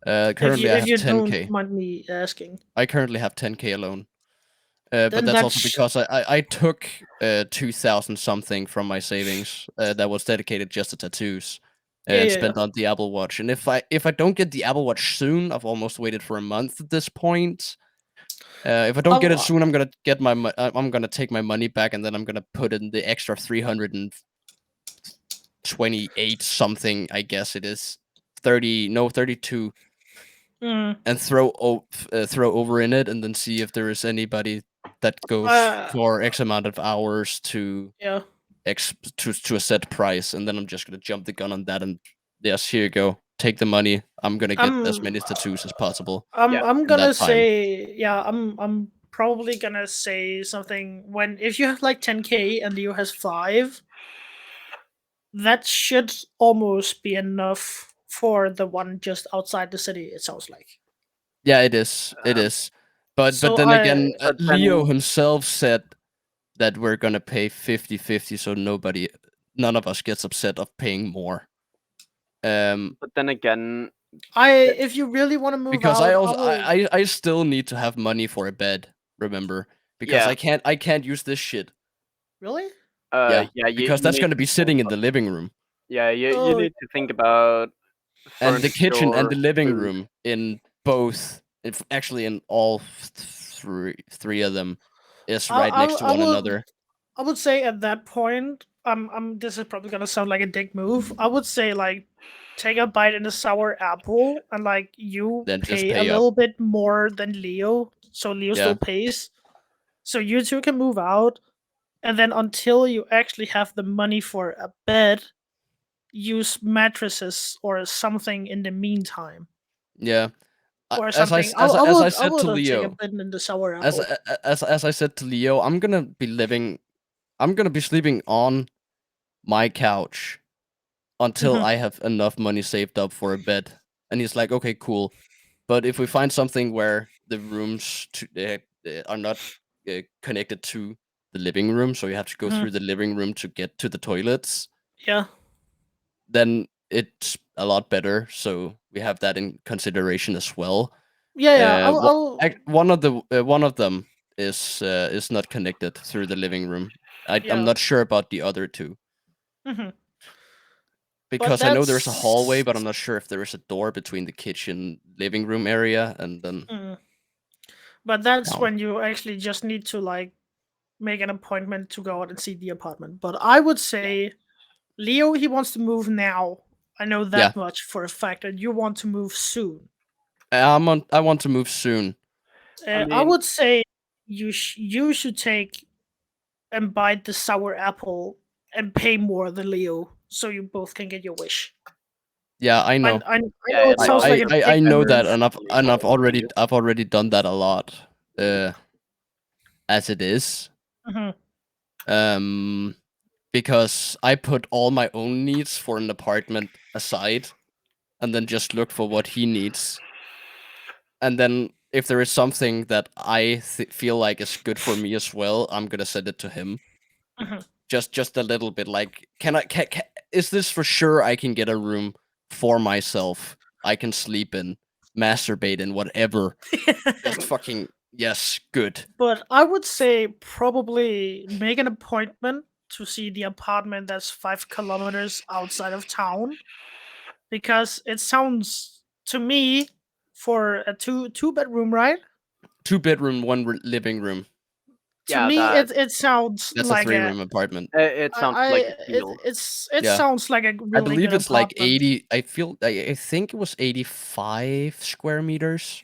Currently I If have you 10k. don't mind me asking, I currently have 10k alone. But then that's also because I took 2,000 something from my savings that was dedicated just to tattoos and yeah. spent on the Apple Watch. And if I don't get the Apple Watch soon, I've almost waited for a month at this point. If I don't get it Oh, soon, I'm gonna I'm gonna take my money back, and then I'm gonna put in the extra 328 something. I guess it is 32, mm, and throw over in it, and then see if there is anybody that goes for X amount of hours to yeah. to a set price, and then I'm just gonna jump the gun on that, and yes, here you go, take the money. I'm gonna get as many tattoos as possible Yeah. I'm in gonna that time. say, yeah, I'm probably gonna say something. When if you have like 10k and Leo has 5, that should almost be enough for the one just outside the city, it sounds like. Yeah, it is. It Um, is. But So then I again, but Leo then, himself said that we're gonna pay 50-50, so none of us gets upset of paying more. but then again, if you really want to move Because I out, I also will. I still need to have money for a bed, remember? Because yeah, I can't use this shit. Really? Yeah. yeah, Because you that's need gonna to be think sitting in about, the living room. yeah, you Oh, need to think about And the kitchen and furniture, the living food. room in both, if actually in all three of them, is right next to I one would. another. I would say at that point, this is probably gonna sound like a dick move. I would say like take a bite in the sour apple and like you Then just pay a pay up. little bit more than Leo, so Leo Yeah. still pays. So you two can move out, and then until you actually have the money for a bed, use mattresses or something in the meantime. Yeah. Or something. As I I said to would take a Leo, bit in the sour as apple. as I said to Leo, I'm gonna be sleeping on my couch until Mhm. I have enough money saved up for a bed. And he's like, okay, cool. But if we find something where the are not connected to the living room, so you have to go Mhm. through the living room to get to the toilets, Yeah. then it's a lot better. So we have that in consideration as well. Yeah, yeah. One of them is not connected through the living room. I'm Yeah. not sure about the other two. Hmm. But Because I know there's a hallway, but I'm not sure if there is a door between the kitchen living room area and then Mm. But that's down. when you actually just need to like make an appointment to go out and see the apartment. But I would say Leo, he wants to move now. I know Yeah, that much for a fact, and you want to move soon. I want to move soon. I I mean, would say you should take and bite the sour apple and pay more than Leo, so you both can get your wish. Yeah, I know. I yeah, know it the sounds like only a dick I know move. that, and for you. I've already done that a lot. Uh, as it is. Mhm. Um, because I put all my own needs for an apartment aside, and then just look for what he needs. And then if there is something that I feel like is good for me as well, I'm gonna send it to him. Mhm. Just a little bit, like, can is this for sure I can get a room for myself. I can sleep in, masturbate in, whatever. Just fucking yes, good. But I would say probably make an appointment to see the apartment that's 5 kilometers outside of town, because it sounds to me for a two bedroom, right? 2 bedroom, one living room. To Yeah, me, that it sounds That's a like 3 room apartment. it sounds like a deal. it Yeah. sounds like a I really believe good it's like apartment. 80. I think it was 85 square meters.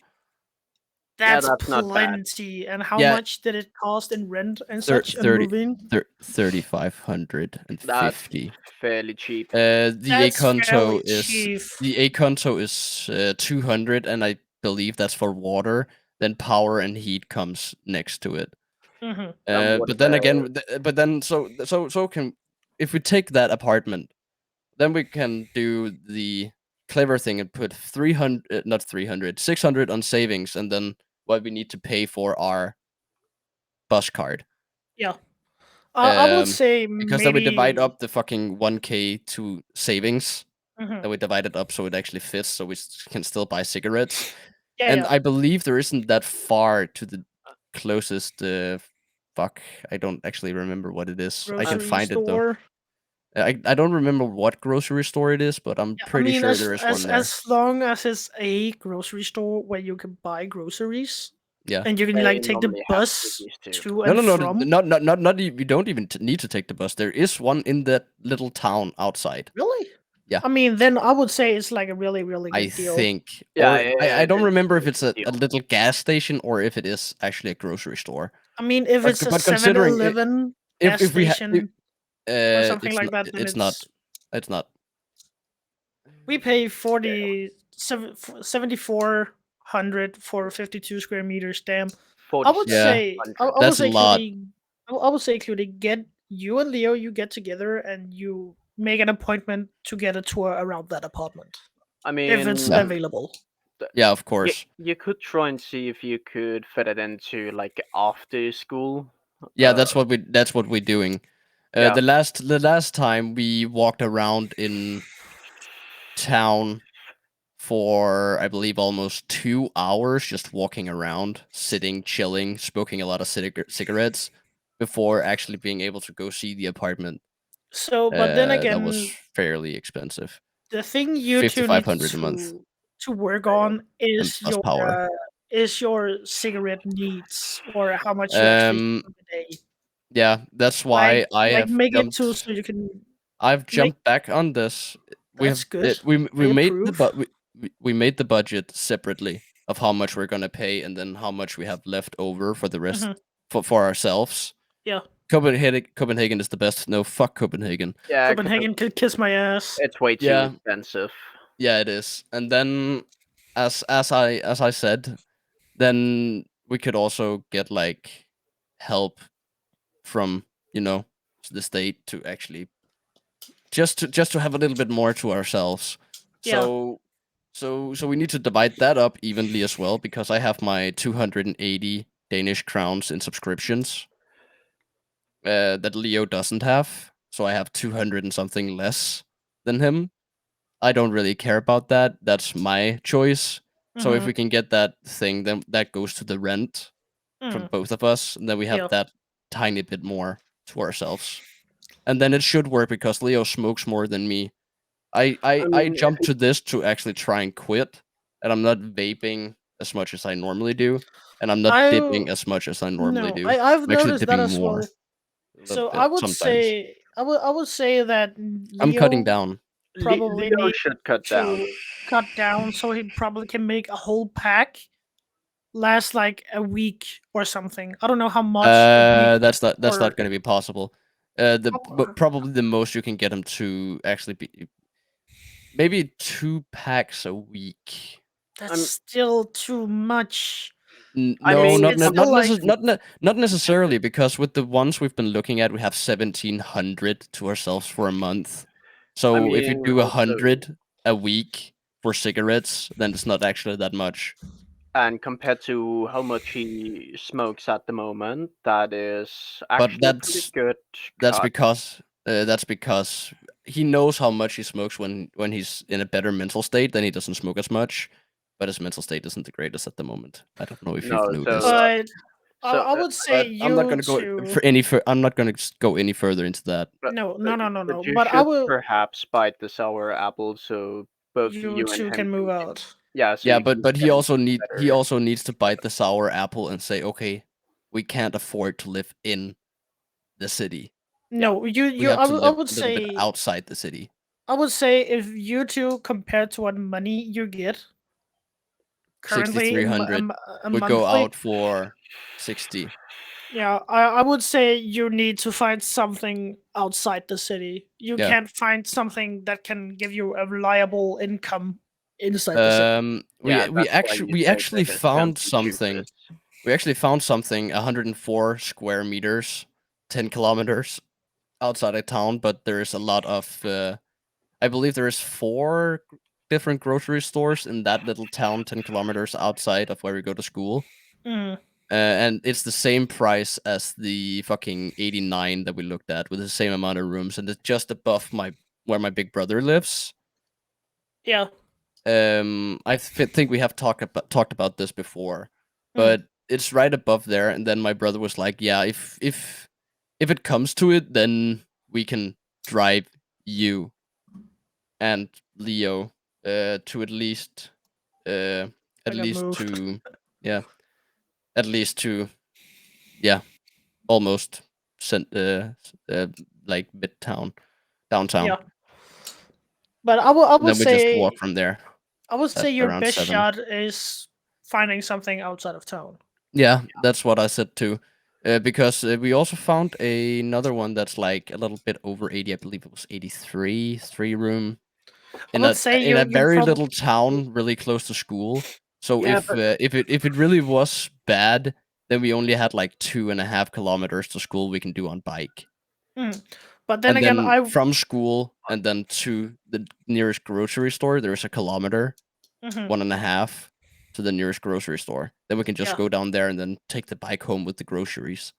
Yeah, That's that's not bad. plenty. And how Yeah. much did it cost in rent and Thir- such and 30 moving? 3,550. Fairly cheap. The That's fairly Aconto is cheap. 200, and I believe that's for water. Then power and heat comes next to it. Hmm. But then again, if we take that apartment, then we can do the clever thing and put 600 on savings, and then what we need to pay for our bus card. Yeah. I would Um, say Because maybe then we divide up the fucking 1K to savings. Mhm. Then we divide it up so it actually fits, so we can still buy cigarettes. Yeah, And yeah. I believe there isn't that far to the closest. Fuck, I don't actually remember what it is. I can Grocery find it though. store. I don't remember what grocery store it is, but I'm Yeah, I pretty mean, sure there is one there. as long as it's a grocery store where you can buy groceries, Yeah. and you can They like take the normally have bus these too. to No, and no, no, from. not. You don't even need to take the bus. There is one in that little town outside. Really? Yeah. I mean, then I would say it's like a really, really good I deal. think. Yeah, Or I it don't is remember if a it's a deal. little gas station or if it is actually a grocery store. I mean, if But- it's a but considering it- 7-Eleven gas If we have, station or something like that, then it's not. It's not. We pay 7,400 for 52 square meters. Damn. I would Yeah. say, I would That's say, a lot. I would say, Cludy, get you and Leo, you get together and you make an appointment to get a tour around that apartment I mean, if it's Yeah. available. Yeah, of course. you could try and see if you could fit it into like after school. Yeah, that's what we're doing. Yeah. The last time we walked around in town for, I believe, almost 2 hours, just walking around, sitting, chilling, smoking a lot of cigarettes before actually being able to go see the apartment. So, but then That again, was fairly expensive. the thing you two need 5,500 a month. to work on is plus power. your cigarette needs, or how much you actually smoke a day. Yeah, that's why I have make jumped. it too so you can. I've jumped back on this. That's good. We I made the approve. we made the budget separately of how much we're gonna pay and then how much we have left over for the rest Mhm. for ourselves. Yeah. Copenhagen is the best. No, fuck Copenhagen. Yeah, Copenhagen could kiss my ass. it's way too Yeah. expensive. Yeah, it is. And then as I said, then we could also get like help from, the state to actually just to have a little bit more to ourselves. Yeah. So we need to divide that up evenly as well, because I have my 280 Danish crowns in subscriptions that Leo doesn't have. So I have 200 and something less than him. I don't really care about that. That's my choice. So if Mhm. we can get that thing, then that goes to the rent from Mhm. both of us, and then we have Yeah. that tiny bit more to ourselves. And then it should work because Leo smokes more than me. I mean, jumped to this to actually try and quit, and I'm not vaping as much as I normally do, and I'm not dipping as much as I normally No, do. I've I'm actually noticed that dipping as more. well. A little So bit I would sometimes. say I would say that Leo I'm cutting down. probably Leo needs should cut down. to cut down so he probably can make a whole pack last like a week or something. I don't know how much. A week That's or- not going to be possible. Probably the most you can get him to actually be maybe 2 packs a week. That's still too much. I No, mean, not it's not still not, like- necess- not necessarily, because with the ones we've been looking at, we have 1,700 to ourselves for a month. So if you mean, do also- 100 a week for cigarettes, then it's not actually that much. And compared to how much he smokes at the moment, that is But actually a pretty good That's cut. because he knows how much he smokes when he's in a better mental state. Then he doesn't smoke as much, but his mental state isn't the greatest at the moment. I don't know if you've No, noticed. But so I would say But I'm not you gonna go two. for I'm not gonna go any further into that. No. But you But I should will. perhaps bite the sour apple so both You you and two him can move can- out. Yeah, so Yeah, you can but he get also better. needs to bite the sour apple and say, okay, we can't afford to live in the city. No, We you. have to I live would a little bit say. outside the city. I would say if you two compared to what money you get currently 6,300 would go monthly, out for 60. yeah, I would say you need to find something outside the city. You Yeah. can't find something that can give you a reliable income inside the city. We Yeah, we that's why actually you we take actually the found discounted something. tutors. We actually found something 104 square meters, 10 kilometers outside of town, but there is a lot of I believe there is 4 different grocery stores in that little town 10 kilometers outside of where we go to school. Mm, And it's the same price as the fucking 89 that we looked at with the same amount of rooms, and it's just above where my big brother lives. yeah. I think we have talked about this before, Mm. but it's right above there. And then my brother was like, "Yeah, if it comes to it, then we can drive you and Leo to at least I got moved. to yeah, at least to yeah, almost like midtown, downtown. Yeah. But I And would then we just say walk from there at your around best 7. shot is finding something outside of town. Yeah, that's what I said too. Because we also found another one that's like a little bit over 80. I believe it was 83, 3-room I would say in a you very probably little town, really close to school. So Yeah, if it really was bad, then we only had like 2.5 kilometers to school we can do on bike, But then and again, then from school and then to the nearest grocery store, there's a kilometer, Mhm. 1.5 to the nearest grocery store. Then we can just Yeah. go down there and then take the bike home with the groceries.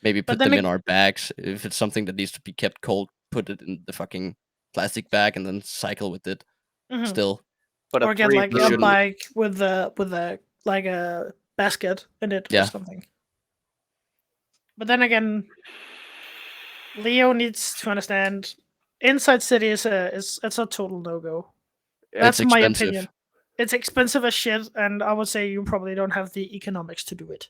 Maybe But put then them in our bags. If it's something that needs to be kept cold, put it in the fucking plastic bag and then cycle with it. Mhm. Still, but or a get like a shouldn't- bike with a like a basket in it Yeah. or something. But then again, Leo needs to understand inside city is it's a total no go. That's it's my expensive. opinion. It's expensive as shit, and I would say you probably don't have the economics to do it.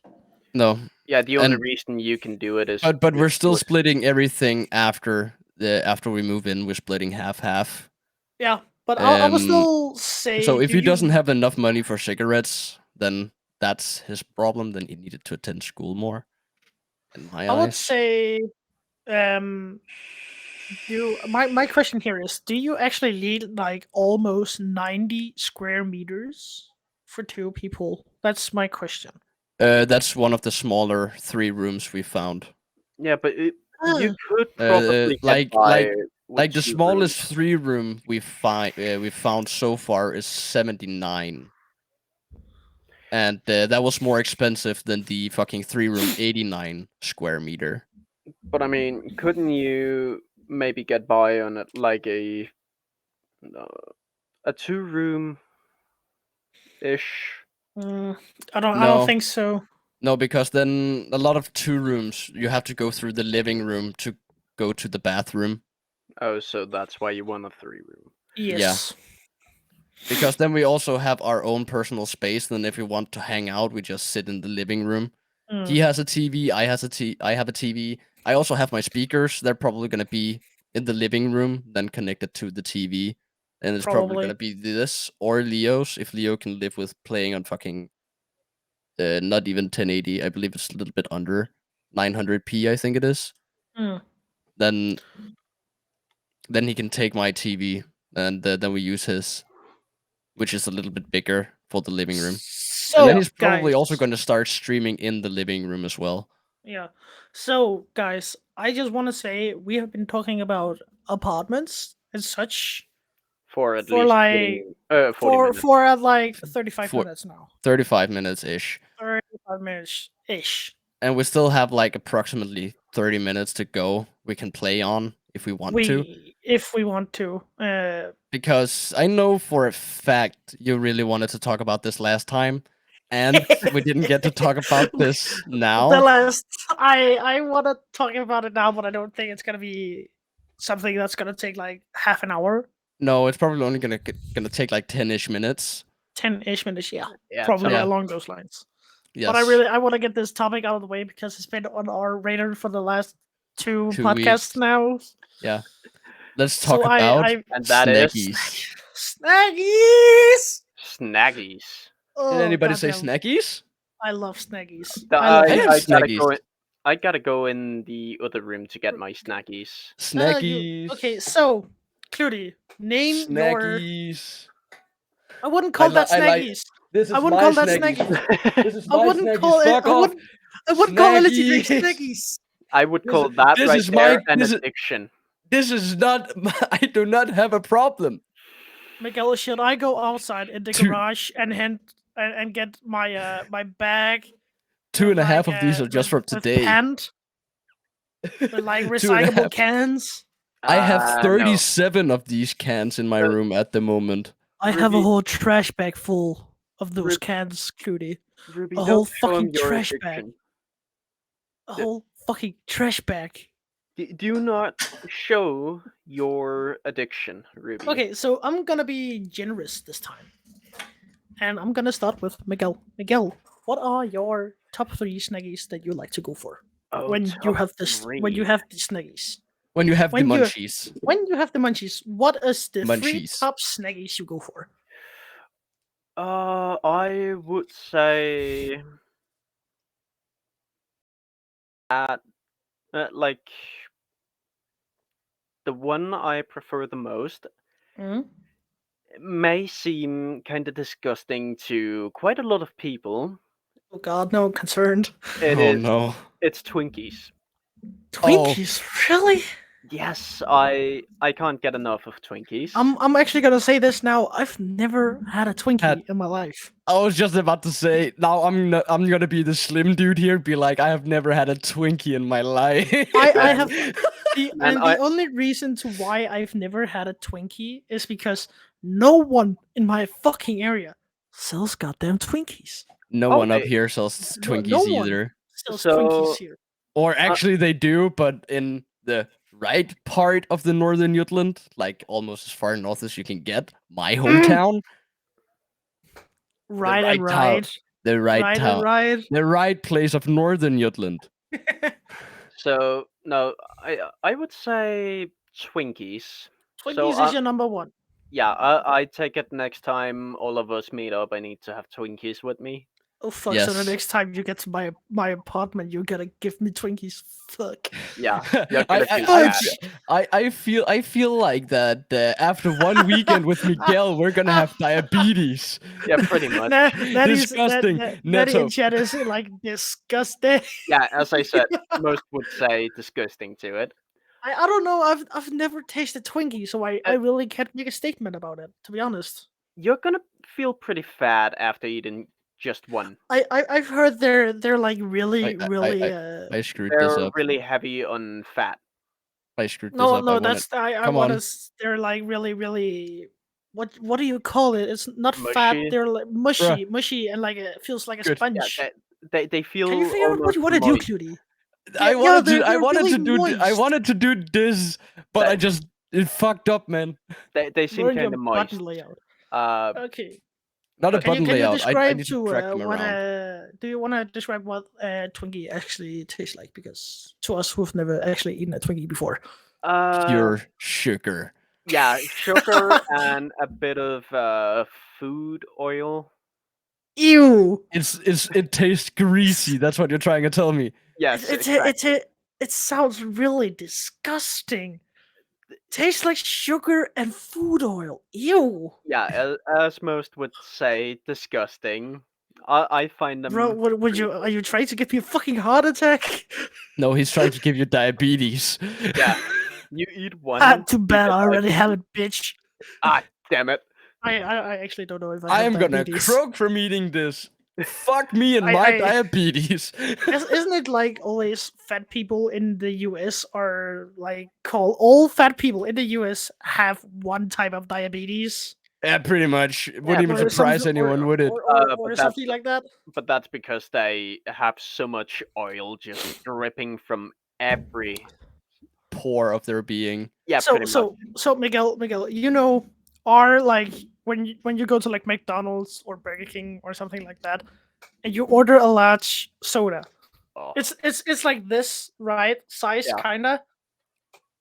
No, Yeah, the only And- reason you can do it is. but we're still with- splitting everything after we move in. We're splitting half. Yeah, but I would Um, still say. So if do he doesn't have enough money for cigarettes, then that's his problem. Then he needed to attend school more. In my I would eyes, say, my question here is: do you actually need like almost 90 square meters for 2 people? That's my question. that's one of the smaller 3 rooms we found. Yeah, but you Ah. could probably get like- by with Like the 2 smallest rooms. 3-room we found so far is 79, and that was more expensive than the fucking 3-room 89 square meter. But I mean, couldn't you maybe get by on it like a 2-room ish? I don't No. think so. No, because then a lot of 2 rooms you have to go through the living room to go to the bathroom. Oh, so that's why you want a 3-room. Yes. Because then we also have our own personal space. And then if we want to hang out, we just sit in the living room. Mm. He has a TV. I have a TV. I also have my speakers. They're probably gonna be in the living room, then connected to the TV. And it's probably Probably. gonna be this or Leo's if Leo can live with playing on fucking not even 1080. I believe it's a little bit under 900p. I think it is. Mm. Then he can take my TV and then we use his, which is a little bit bigger for the living room. So, And then he's probably also guys- going to start streaming in the living room as well. Yeah. So, guys, I just want to say we have been talking about apartments and such For at For least like- 40 minutes. for at like 35 For- minutes now. 35 minutes ish. 35 minutes ish. And we still have like approximately 30 minutes to go we can play on if we want to. if we want to. Because I know for a fact you really wanted to talk about this last time, and we didn't get to talk about this The now. last, I want to talk about it now, but I don't think it's gonna be something that's gonna take like half an hour, No, it's probably only gonna take like 10-ish minutes. 10-ish minutes. Yeah, Yeah, probably Yeah. along those lines. Yes. But I want to get this topic out of the way because it's been on our radar for the last 2 2 podcasts weeks. now. Yeah. Let's So talk about and that is snackies. Snaggies. Snaggies. Oh, Did anybody say goddamn. snackies? I love Snaggies. The- I love I have I gotta Snaggies. go. I gotta go in the other room to get my snackies. Snackies. Okay, so Cludy, name your. Snackies. I wouldn't call that I like- Snaggies. This is I wouldn't my call that snackies. Snaggies. This is I my wouldn't snackies. call it. Fuck off. I wouldn't call energy drinks Snaggies. Snaggies. I would This call is- that this right is there my- an this is- addiction. This is not. I do not have a problem. Miguel, should I go outside in the Dude. garage and get my my bag? 2.5 like, of these are just from with today. Panned, with like 2.5. recyclable cans. I have No. 37 of these cans in my Uh, room at the moment. I have a Ruby- whole trash bag full of those Ruby- cans, Cludy. Ruby, A don't whole show 'em fucking your trash bag. addiction. A Yeah. whole fucking trash bag. Do not show your addiction, Ruby. Okay, so I'm gonna be generous this time, and I'm gonna start with Miguel. Miguel, what are your top 3 snaggies that you like to go for Oh, when you top have this? When you three. have the snaggies, When you have When the you- munchies. when you have the munchies, what is the 3 Munchies. top snaggies you go for? I would say at like the one I prefer the most Mm? may seem kind of disgusting to quite a lot of people. Oh God, no, I'm concerned. No. It's Twinkies. Twinkies, really? Yes, I can't get enough of Twinkies. I'm actually gonna say this now. I've never had a Twinkie Had- in my life. I was just about to say, now I'm gonna be the slim dude here, be like, I have never had a Twinkie in my life. I have Man, and I- the only reason to why I've never had a Twinkie is because no one in my fucking area sells goddamn Twinkies. No Oh, one up wait. here sells No- Twinkies no one. either. Sells So- Twinkies here. Or actually they do, but in the right part of the northern Jutland, like almost as far north as you can get, my hometown, Right right and town. right. the right Right town, and right. the right place of northern Jutland. So no, I would say Twinkies. Twinkies So, is your number 1. Yeah, I take it next time all of us meet up. I need to have Twinkies with me. Oh fuck! So the Yes. next time you get to my apartment, you gotta give me Twinkies. Fuck. Yeah, you're I, gonna do I, that. I feel like that after one weekend with Miguel, we're gonna have diabetes. Yeah, pretty much. That is Disgusting, that Neto. in chat is like disgusting. Yeah, as I said, most would say disgusting to it. I don't know. I've never tasted Twinkie, so I really can't make a statement about it. To be honest, You're gonna feel pretty fat after eating just one. I've heard they're like really I screwed this They're up. really heavy on fat. I screwed this no up. no that's I come want on. to. They're like really. What do you call it? It's not fat. Mushy? They're like mushy, and like it feels like a Good. Yeah, sponge. they feel. Can you figure out what you want to do, moist. Cutie? I Yeah, wanted they're- to. I they're wanted really to do. I moist. wanted to do this, but I That- just it fucked up, man. They seem Learn your kind of moist. button layout. Uh, Not a Can button you layout. I describe need to to track them what around. do you want to describe what Twinkie actually tastes like? Because to us who've never actually eaten a Twinkie before, Pure sugar. Yeah, sugar and a bit of food oil. ew! It tastes greasy. That's what you're trying to tell me. Yes, It sounds really disgusting. Tastes like sugar and food oil. Ew, yeah, as most would say, disgusting. I find them. bro. What would you? Are you trying to give me a fucking heart attack? No, he's trying to give you diabetes. Yeah, you eat one. Too you bad. get I already diabetes. have it, bitch. Ah, damn it! I actually don't know if I I have am gonna diabetes. croak from eating this. Fuck me and my I- diabetes. Isn't it like always fat people in the US are like called all fat people in the US have one type of diabetes? Yeah, pretty much. It wouldn't even Or surprise something- anyone, would it? or But something like that? But that's because they have so much oil just dripping from every. Pore of their being. Yeah, So pretty much. so Miguel, you know, are like when you go to like McDonald's or Burger King or something like that, and you order a large soda. Oh, It's like this, right? Size Yeah. kinda.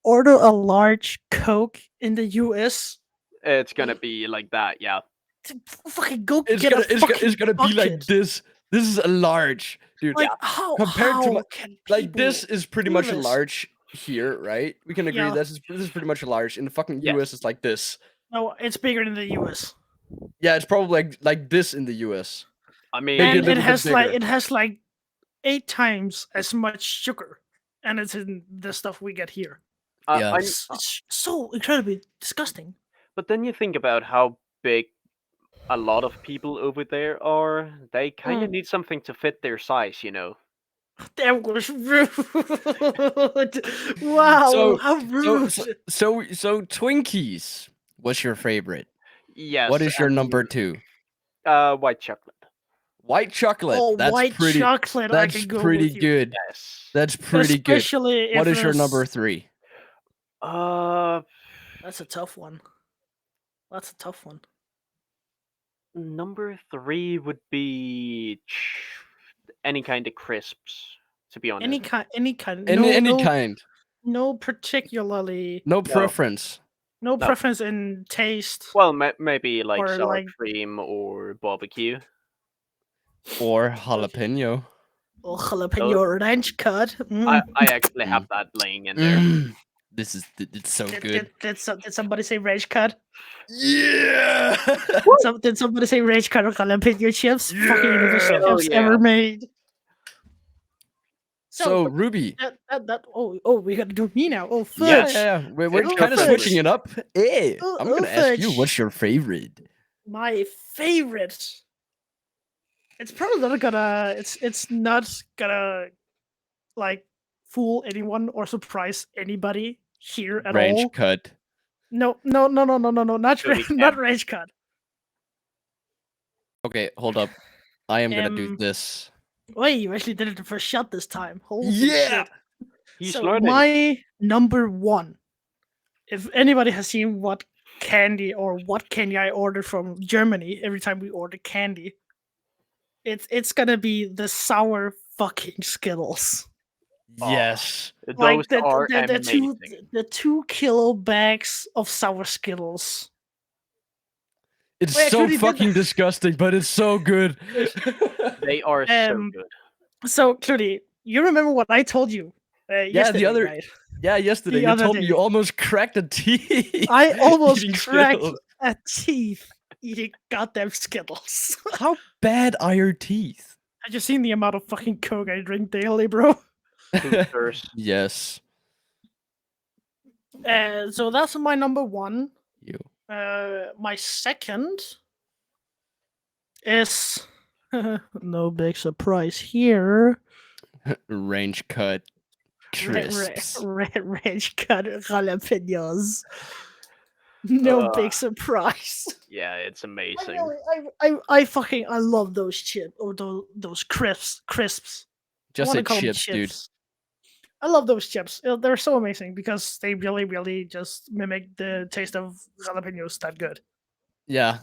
Order a large Coke in the US. it's gonna be like that. Yeah. Fucking go It's get gonna a fucking it's gonna be like bucket. this. This is a large, dude. Like how Compared to how my- can Like this people is pretty do much a this? large here, right? We can agree Yeah. this is pretty much a large. In the fucking Yes. US, it's like this. No, it's bigger than the US. Yeah, it's probably like this in the US. I mean, Maybe a And little it bit has like bigger. 8 times as much sugar. And it's in the stuff we get here. Yeah. It's so incredibly disgusting. but then you think about how big a lot of people over there are. They kind of need something to fit their size, you know. That was rude. Wow, So- how rude. So Twinkies. What's your favorite? Yes. What is your number and, 2? White chocolate. White chocolate. Oh, that's white pretty. chocolate. I That's can go pretty with you. good. Yes. That's pretty good. Especially What if is your number it's- 3? That's a tough one. That's a tough one. Number 3 would be any kind of crisps. To be honest. Any kind. Any no, kind. No particularly. No preference. No No. preference in taste. Well, maybe like Or, sour like- cream or barbecue. Or jalapeno. Or jalapeno ranch cut. I actually have that laying in there. This is it's so Did, good. did somebody say ranch cut? Yeah. Did somebody say ranch cut or jalapeno chips? Fucking the best Yeah. Oh, chips yeah. ever made. So but Ruby. we gotta do me now. Oh, fudge. Yeah. We're Fudge. kind of Fudge. switching it up. Hey, Oh, I'm gonna oh, ask you, fudge. what's your favorite? My favorite. It's probably not gonna. It's not gonna like fool anyone or surprise anybody here at Range all. cut. No, not Cody not Cam. range cut. Okay, hold up. I am gonna do Um, this. Wait, you actually did it the first shot this time. Holy Yeah! shit. He's So learning. my number 1. If anybody has seen what candy I ordered from Germany every time we order candy, it's gonna be the sour fucking Skittles. Oh, Yes. Those Like are amazing. the 2 kilo bags of sour Skittles. It's Wait, so actually, did fucking disgusting, but it's so good. They are so Um, good. So clearly, you remember what I told you yesterday, other- right? Yeah, yesterday The you other told me day. you almost cracked a teeth. I almost eating cracked Skittles. a teeth eating goddamn Skittles. How bad are your teeth? Have you seen the amount of fucking Coke I drink daily, bro? Hooters. Yes. So that's my number 1. You. My second is no big surprise here. Range cut. Range Crisps. cut jalapenos. No big surprise. Yeah, it's I amazing. really, I fucking I love those chips or those crisps. Just wanna say call them chips, dude. I love those chips. They're so amazing because they really just mimic the taste of jalapenos that good. Yeah.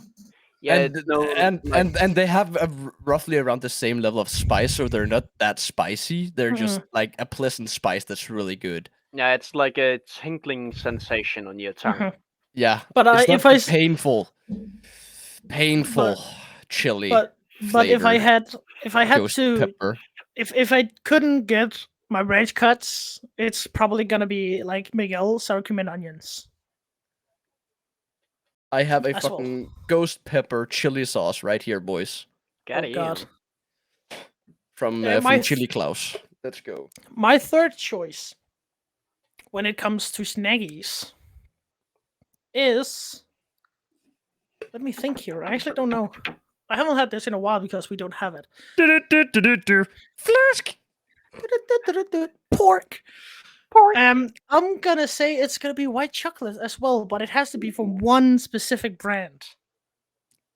Yeah, and, it's no, and, like, and they have roughly around the same level of spice, so they're not that spicy. They're just like a pleasant spice that's really good. yeah, it's like a tinkling sensation on your tongue. Mhm. Yeah. But It's if not I the s- painful chili but if I flavored had ghost to pepper. if I couldn't get my ranch cuts, it's probably gonna be like Miguel sour cream and onions. I have a as well. fucking ghost pepper chili sauce right here, boys. Get Oh, in. God. From my from th- Chili Klaus. Let's go. My third choice when it comes to snaggies is, let me think here. I actually don't know. I haven't had this in a while because we don't have it. Flask. Pork. I'm gonna say it's gonna be white chocolate as well, but it has to be from one specific brand.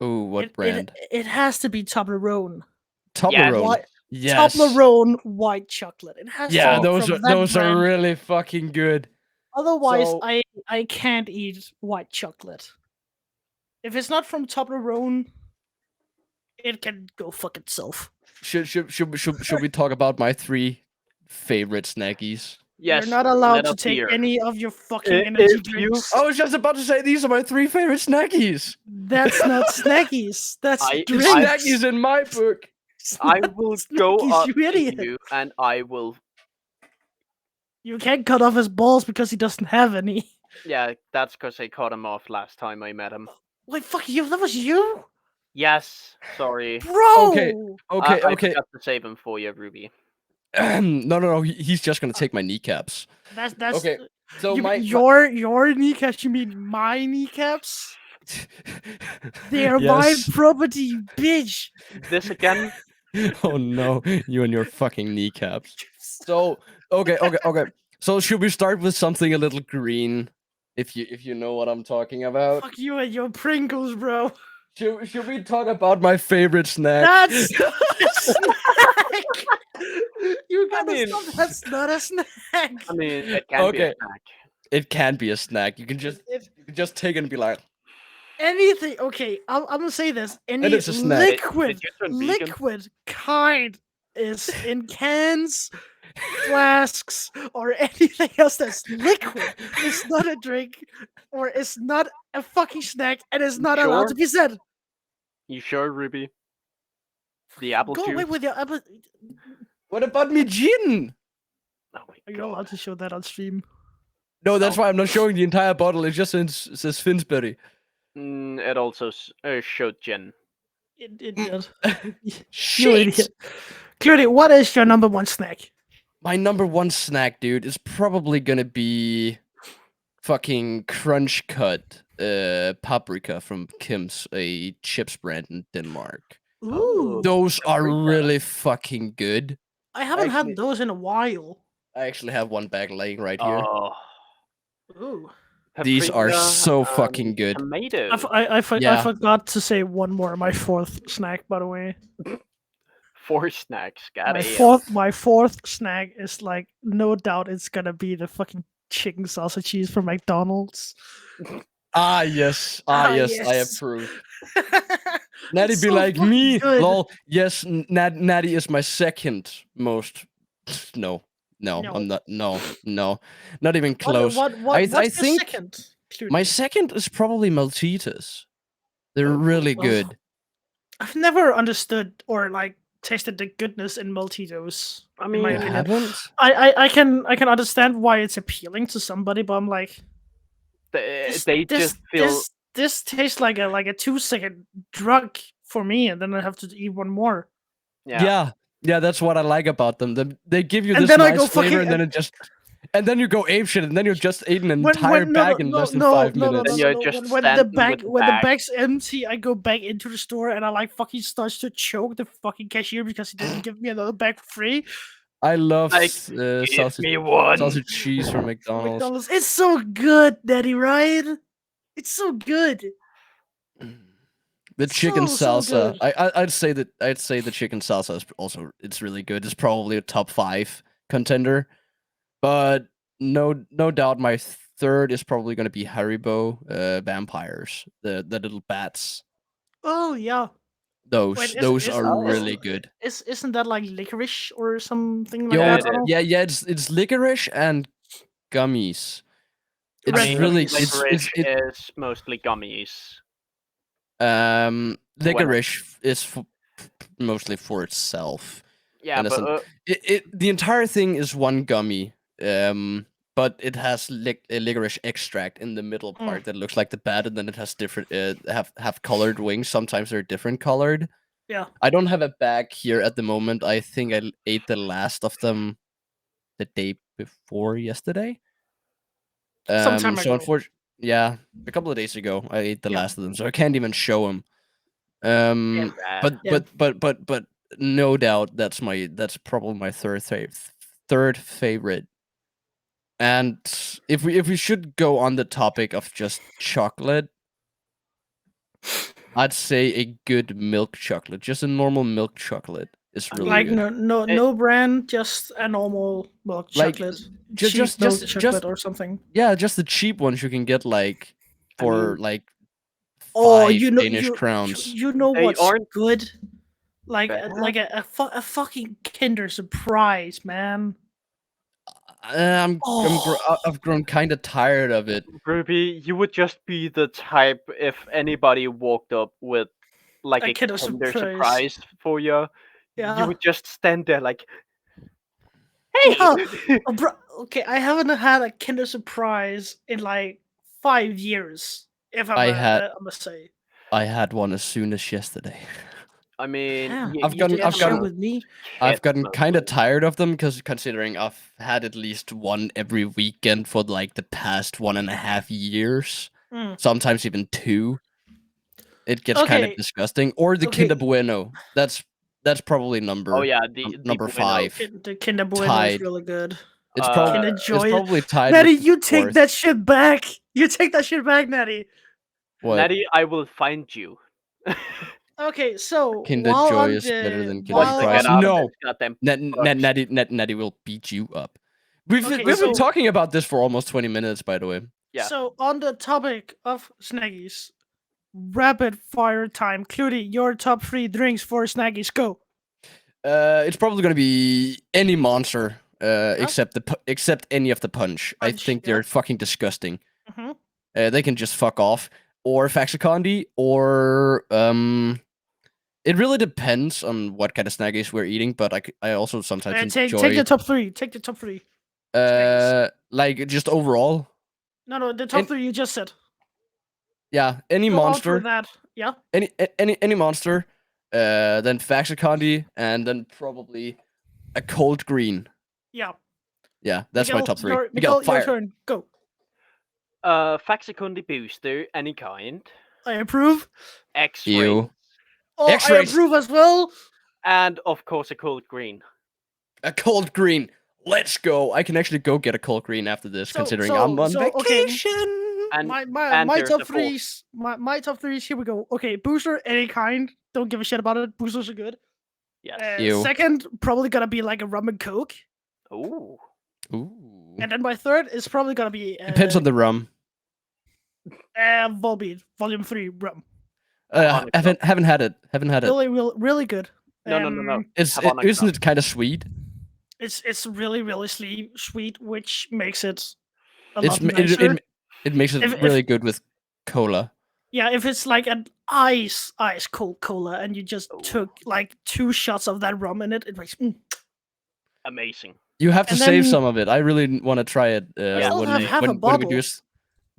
Ooh, what It- brand? It has to be Toblerone. Toblerone. White, Yes. Toblerone white chocolate. It has Yeah, to be those from are that those are brand. really fucking good. Otherwise, So- I can't eat white chocolate. If it's not from Toblerone, it can go fuck itself. Should we talk about my 3 favorite snackies? Yes. You're not allowed let to us take hear. any of your fucking I- energy if you- drinks. I was just about to say these are my 3 favorite snackies. That's not snackies. That's I- It's drinks. snackies in my book. It's I not will go snackies, up you to idiot. you and I will. You can't cut off his balls because he doesn't have any. Yeah, that's because I cut him off last time I met him. Wait, fuck you. That was you, Yes, sorry. bro. Okay. Okay, I okay. forgot to save him for you, Ruby. No. He's just gonna take my kneecaps. That's Okay, So you, my your kneecaps. You mean my kneecaps? They are my Yes. property, you bitch. This again? Oh no, you and your fucking kneecaps. So okay. So should we start with something a little green? If you know what I'm talking about. Fuck you and your Pringles, bro. Should we talk about my favorite snack? That's not a snack. You gotta mean- stop. That's not a snack. I mean, it can be a Okay. snack. It can be a snack. You can just take it and be like, Anything. Okay, I'm gonna say this. Any it's a snack. liquid, Did you turn vegan? liquid kind is in cans, flasks, or anything else that's liquid. It's not a drink, or it's not a fucking snack, and it's not allowed Sure. to be said. You sure, Ruby? The apple Go juice? away with your apple. what about me gin? Oh my Are you god. allowed to show that on stream? No, that's Oh. why I'm not showing the entire bottle. It just says Finsbury. It also showed gin. It did. You Shit. idiot. Clearly, what is your number one snack? My number 1 snack, dude, is probably gonna be fucking Crunch Cut paprika from Kim's, a chips brand in Denmark. Ooh, Those are paprika. really fucking good. I haven't actually- had those in a while. I actually have one bag laying right here. Oh. Ooh. These are Paprika so and fucking good. Tomato. I Yeah. forgot to say one more. My fourth snack, by the way. 4 snacks. Got My it. my fourth snack is like no doubt it's gonna be the fucking chicken sausage cheese from McDonald's. Ah yes, yes, I yes. approve. Natty It's be so like fucking me, good. lol. Yes, Natty is my second most. No, No. I'm not. No, not even What- close. What, I what's your think second? Clue? My second is probably Maltesers. They're really Oh. good. I've never understood or like tasted the goodness in Maltitos. I in mean, my You opinion. haven't? I can understand why it's appealing to somebody, but I'm like they just feel. this tastes like a 2-second drug for me, and then I have to eat one more. Yeah, that's what I like about them. They give you And this then I nice go flavor, fucking- and then it just, and then you go apeshit, and then you just ate an When- entire when- bag in less than 5 minutes. And you're just when the standing bag with the when the bag. bag's empty, I go back into the store and I like fucking starts to choke the fucking cashier because he didn't give me another bag for free. I love Like, Give sausage me one. cheese from McDonald's. McDonald's. It's so good, Daddy, right? It's so good. The chicken So salsa. good. I'd say the chicken salsa is also it's really good. It's probably a top 5 contender, but no doubt my third is probably going to be Haribo vampires, the little bats. Oh yeah. Those Wait, those is- are oh. really good. Isn't that like licorice or something like Yo, that? it is. Arnold? yeah, it's licorice and gummies. It's Right. really Licorice is mostly gummies. licorice is mostly for itself. Yeah, Innocent. but The entire thing is one gummy, but it has a licorice extract in the middle Mm. part that looks like the bat, and then it has different have colored wings. Sometimes they're different colored. Yeah. I don't have a bag here at the moment. I think I ate the last of them the day before yesterday. Some time So ago. yeah, a couple of days ago I ate the Yeah. last of them, so I can't even show them. Um, bad. but Yeah. but no doubt that's probably my third favorite. And if we should go on the topic of just chocolate, I'd say a good milk chocolate, just a normal milk chocolate is really Like good. no brand, just a normal milk Like, chocolate, ju- cheap just milk just chocolate just or something. yeah, just the cheap ones you can get like I for mean, like Oh, 5 Danish crowns. you know They what's aren't good? Like bad. a fucking Kinder Surprise, man. I've grown kind of tired of it. Ruby, you would just be the type if anybody walked up with like A a Kinder Kinder Surprise. surprise for you. Yeah. You would just stand there like, Yeah. hey. Oh, bro, okay, I haven't had a Kinder Surprise in like 5 years. If I had I must say. I had one as soon as yesterday. I mean, Yeah. you, I've you gotten Yeah, I've share gotten with me. I've gotten kids kind of mostly. tired of them because considering I've had at least one every weekend for like the past 1.5 years, Mm. sometimes even 2. It gets kind of Okay. disgusting. Or the Okay. Kinder Bueno. That's probably Oh number yeah, the number Bueno. 5. The Kinder Bueno is Tied. really good. It's Uh, Can probably it's enjoy it. probably tied Natty, with you take fourth. that shit back. You take that shit back, Natty. What? Natty, I will find you. Okay, so Kinder while Joy on is better the than Kinder Once I Surprise. get out No. of this goddamn box. Natty will beat you up. We've Okay, been so- talking about this for almost 20 minutes, by the way. Yeah. So on the topic of Snaggies, rapid fire time. Cludy, your top 3 drinks for Snaggies. Go. It's probably gonna be any monster, except any of the punch. I Punch, think yeah. they're fucking disgusting. hmm They can just fuck off. Or Faxicandi, or it really depends on what kind of snaggies we're eating. But I also sometimes take enjoy the top 3. Take the top 3. like just overall. No, the top And- 3 you just said. Yeah, any Go out for monster, that. Yeah. any monster. Then Faxicandi, and then probably a cold green. Yeah. Yeah, that's my Miguel, top 3. Miguel, Miguel, your fire. turn. Go. Faxicondi booster, any kind. I approve. X-ray. Ew. Oh, I X-rays. approve as well. And of course a cold green. A cold green. Let's go. I can actually go get a cold green after this, considering I'm on okay, vacation. And my and my there's top a fourth. threes. My top threes. Here we go. Okay, booster any kind. Don't give a shit about it. Boosters are good. Yes. Ew. Second, probably gonna be like a rum and coke, Ooh. Ooh. and then my third is probably gonna be Depends on the rum. Volbeat Volume 3 rum. Havana Haven't had it. Haven't had it. Really good. No. Havana Isn't Club. it kind of sweet? It's really sweet, which makes it a It's lot nicer. it makes it If- really good with cola. Yeah, if it's like an ice cold cola and you just Oh. took like 2 shots of that rum in it, it makes Amazing. You have to And save then- some of it. I really want to try it. still When have we half a when we bottle. do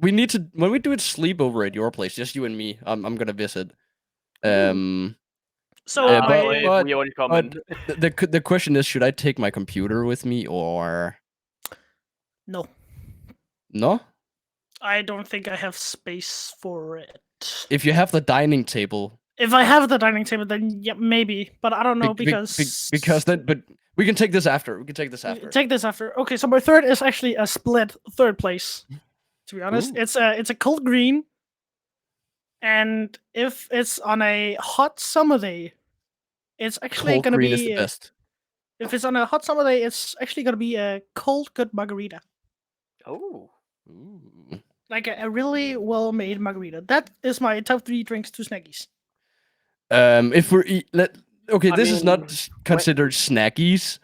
we need to when we do it sleepover at your place, just you and me. I'm gonna visit. So Yeah, Nah, but- if we only come in. The question is, should I take my computer with me or no, no? I don't think I have space for it. If you have the dining table, If I have the dining table, then yeah, maybe. But I don't know be- be- because then, but we can take this after. We can take this after. Take this after. Okay, so my third is actually a split third place. To be honest, Ooh. it's a cold green, and if it's on a hot summer day, it's actually Cold gonna green be. is the best. If it's on a hot summer day, it's actually gonna be a cold good margarita, Oh. Ooh. like a really well made margarita. That is my top 3 drinks to snaggies. If we're okay, I this is not mean, considered snackies,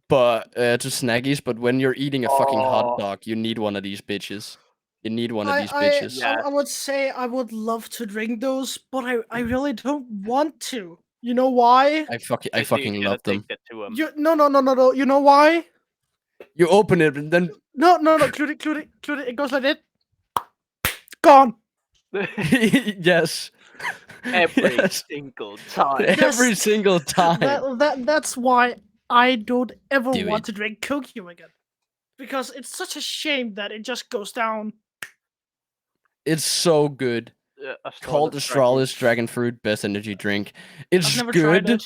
but to snaggies. But when you're eating a fucking Oh. hot dog, you need one of these bitches. You need one of these I, bitches. Yeah. I would say I would love to drink those, but I really don't want to. You know why? I fucking You fucking get love them. addicted to 'em. You no. You know why? You open it and then No. Clued it. It goes like this. Gone. yes, Every Yes. single time. every Yes. single time. That's why I don't ever Do want it. to drink Kokyo again, because it's such a shame that it just goes down. It's so good. called Astralis Dragon Fruit Best Energy Drink. It's I've never tried good.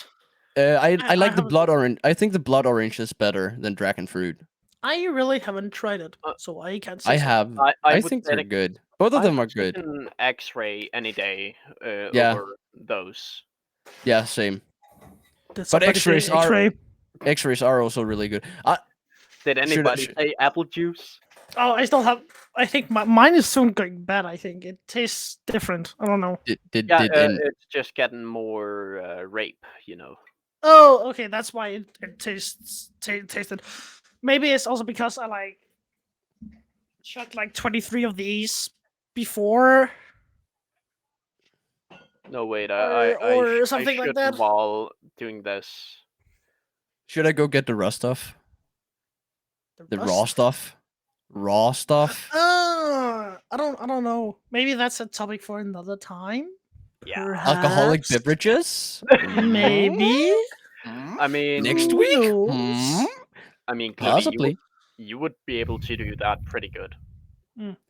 it. I like the haven't- blood orange. I think the blood orange is better than Dragon Fruit. I really haven't tried it, Uh, so I can't say. I so. have. I I would think say they're that good. Both of them are good. An X-ray any day Yeah. over those. Yeah, same. Did But somebody say X-rays are X-ray? X-rays are also really good. Did anybody say apple juice? Oh, I still have. I think mine is soon going bad. I think it tastes different. I don't know. Yeah, it's just getting more rape, you know. Oh, okay, that's why it tasted. Maybe it's also because I like shot like 23 of these before. No, wait, Or something like should that. while doing this. Should I go get the raw stuff? The rust? raw stuff? Raw stuff? I don't know. Maybe that's a topic for another time. Yeah. Alcoholic Perhaps? beverages? Maybe. I mean, Next Who week? knows? I mean, Cody, Possibly. you would be able to do that pretty good.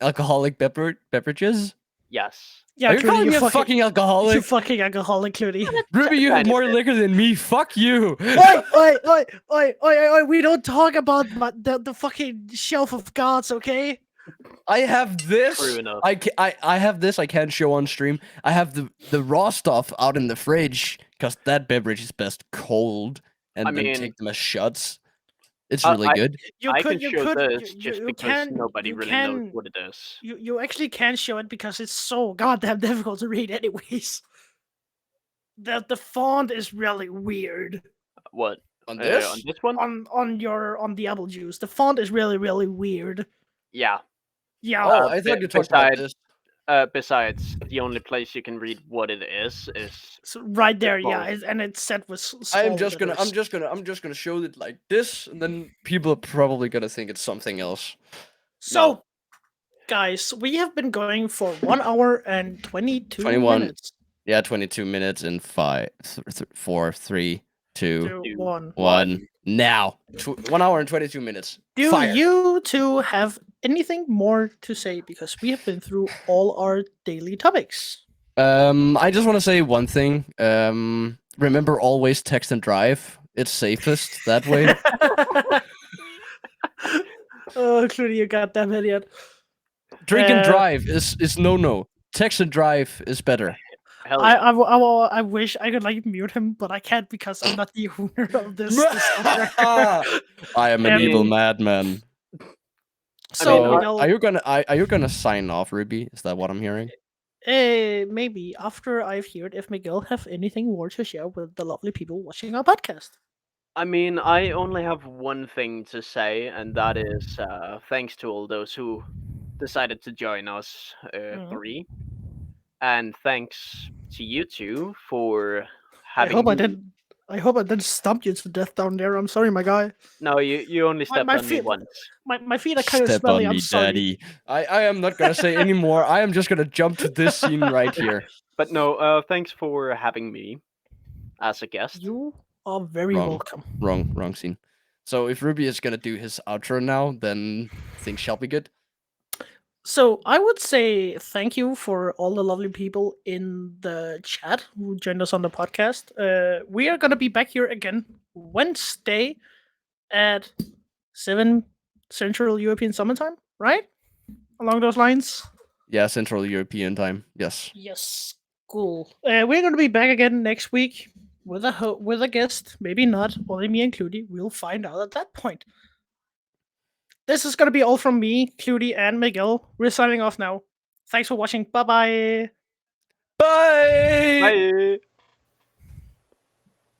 Alcoholic beverages? Yes. Yeah, Are you calling me a fucking You alcoholic? fucking alcoholic, Cludy. Ruby, you have Kind of more it. liquor than me. Fuck you. Oi, we don't talk about the fucking shelf of gods, okay? I have this. True enough. I have this. I can't show on stream. I have the raw stuff out in the fridge because that beverage is best cold, and I then mean, take them as shots. It's I- really good. I can show this just because nobody really knows what it is. You actually can't show it because it's so goddamn difficult to read, anyways. The font is really weird What? On On this? this one? on the apple juice. The font is really weird. Yeah. Yeah. Oh, I thought you talked about this. Besides, the only place you can read what it is So right there, yeah, bold. and it's set with. I'm small just gonna letters. show it like this, and then people are probably gonna think it's something else. So, guys, we have been going for 1 hour and 22 21. minutes. Yeah, 22 minutes in 5, 4, 3, 2, 2, 1. 1. Now, 1 hour and 22 minutes. Do Fire. you two have anything more to say? Because we have been through all our daily topics. I just want to say one thing. Remember, always text and drive. It's safest that way. Oh, Cludy, you goddamn idiot. Drink and drive is no. Text and drive is better. Hell yeah. I wish I could like mute him, but I can't because I'm not the owner of this software. I am an evil madman. So, mean, Miguel, are you gonna sign off, Ruby? Is that what I'm hearing? maybe after I've heard if Miguel have anything more to share with the lovely people watching our podcast. I mean, I only have one thing to say, and that is thanks to all those who decided to join us three, and thanks to you two for having. I hope I didn't stump you to death down there. I'm sorry, my guy. No, you only stepped my on me feet- once. My feet are kind of Step smelly. on I'm me, sorry. daddy. I am not gonna say any more. I am just gonna jump to this scene right here. But no, thanks for having me as a guest. You are very Wrong. welcome. Wrong scene. So if Ruby is gonna do his outro now, then things shall be good. So I would say thank you for all the lovely people in the chat who joined us on the podcast. We are gonna be back here again Wednesday at 7 Central European Summer Time, right? Along those lines. Yeah, Central European time. Yes. Yes, cool. We're gonna be back again next week with a guest, maybe not, only me and Cludy. We'll find out at that point. This is gonna be all from me, Cludy, and Miguel. We're signing off now. Thanks for watching. Bye-bye. Bye. Bye.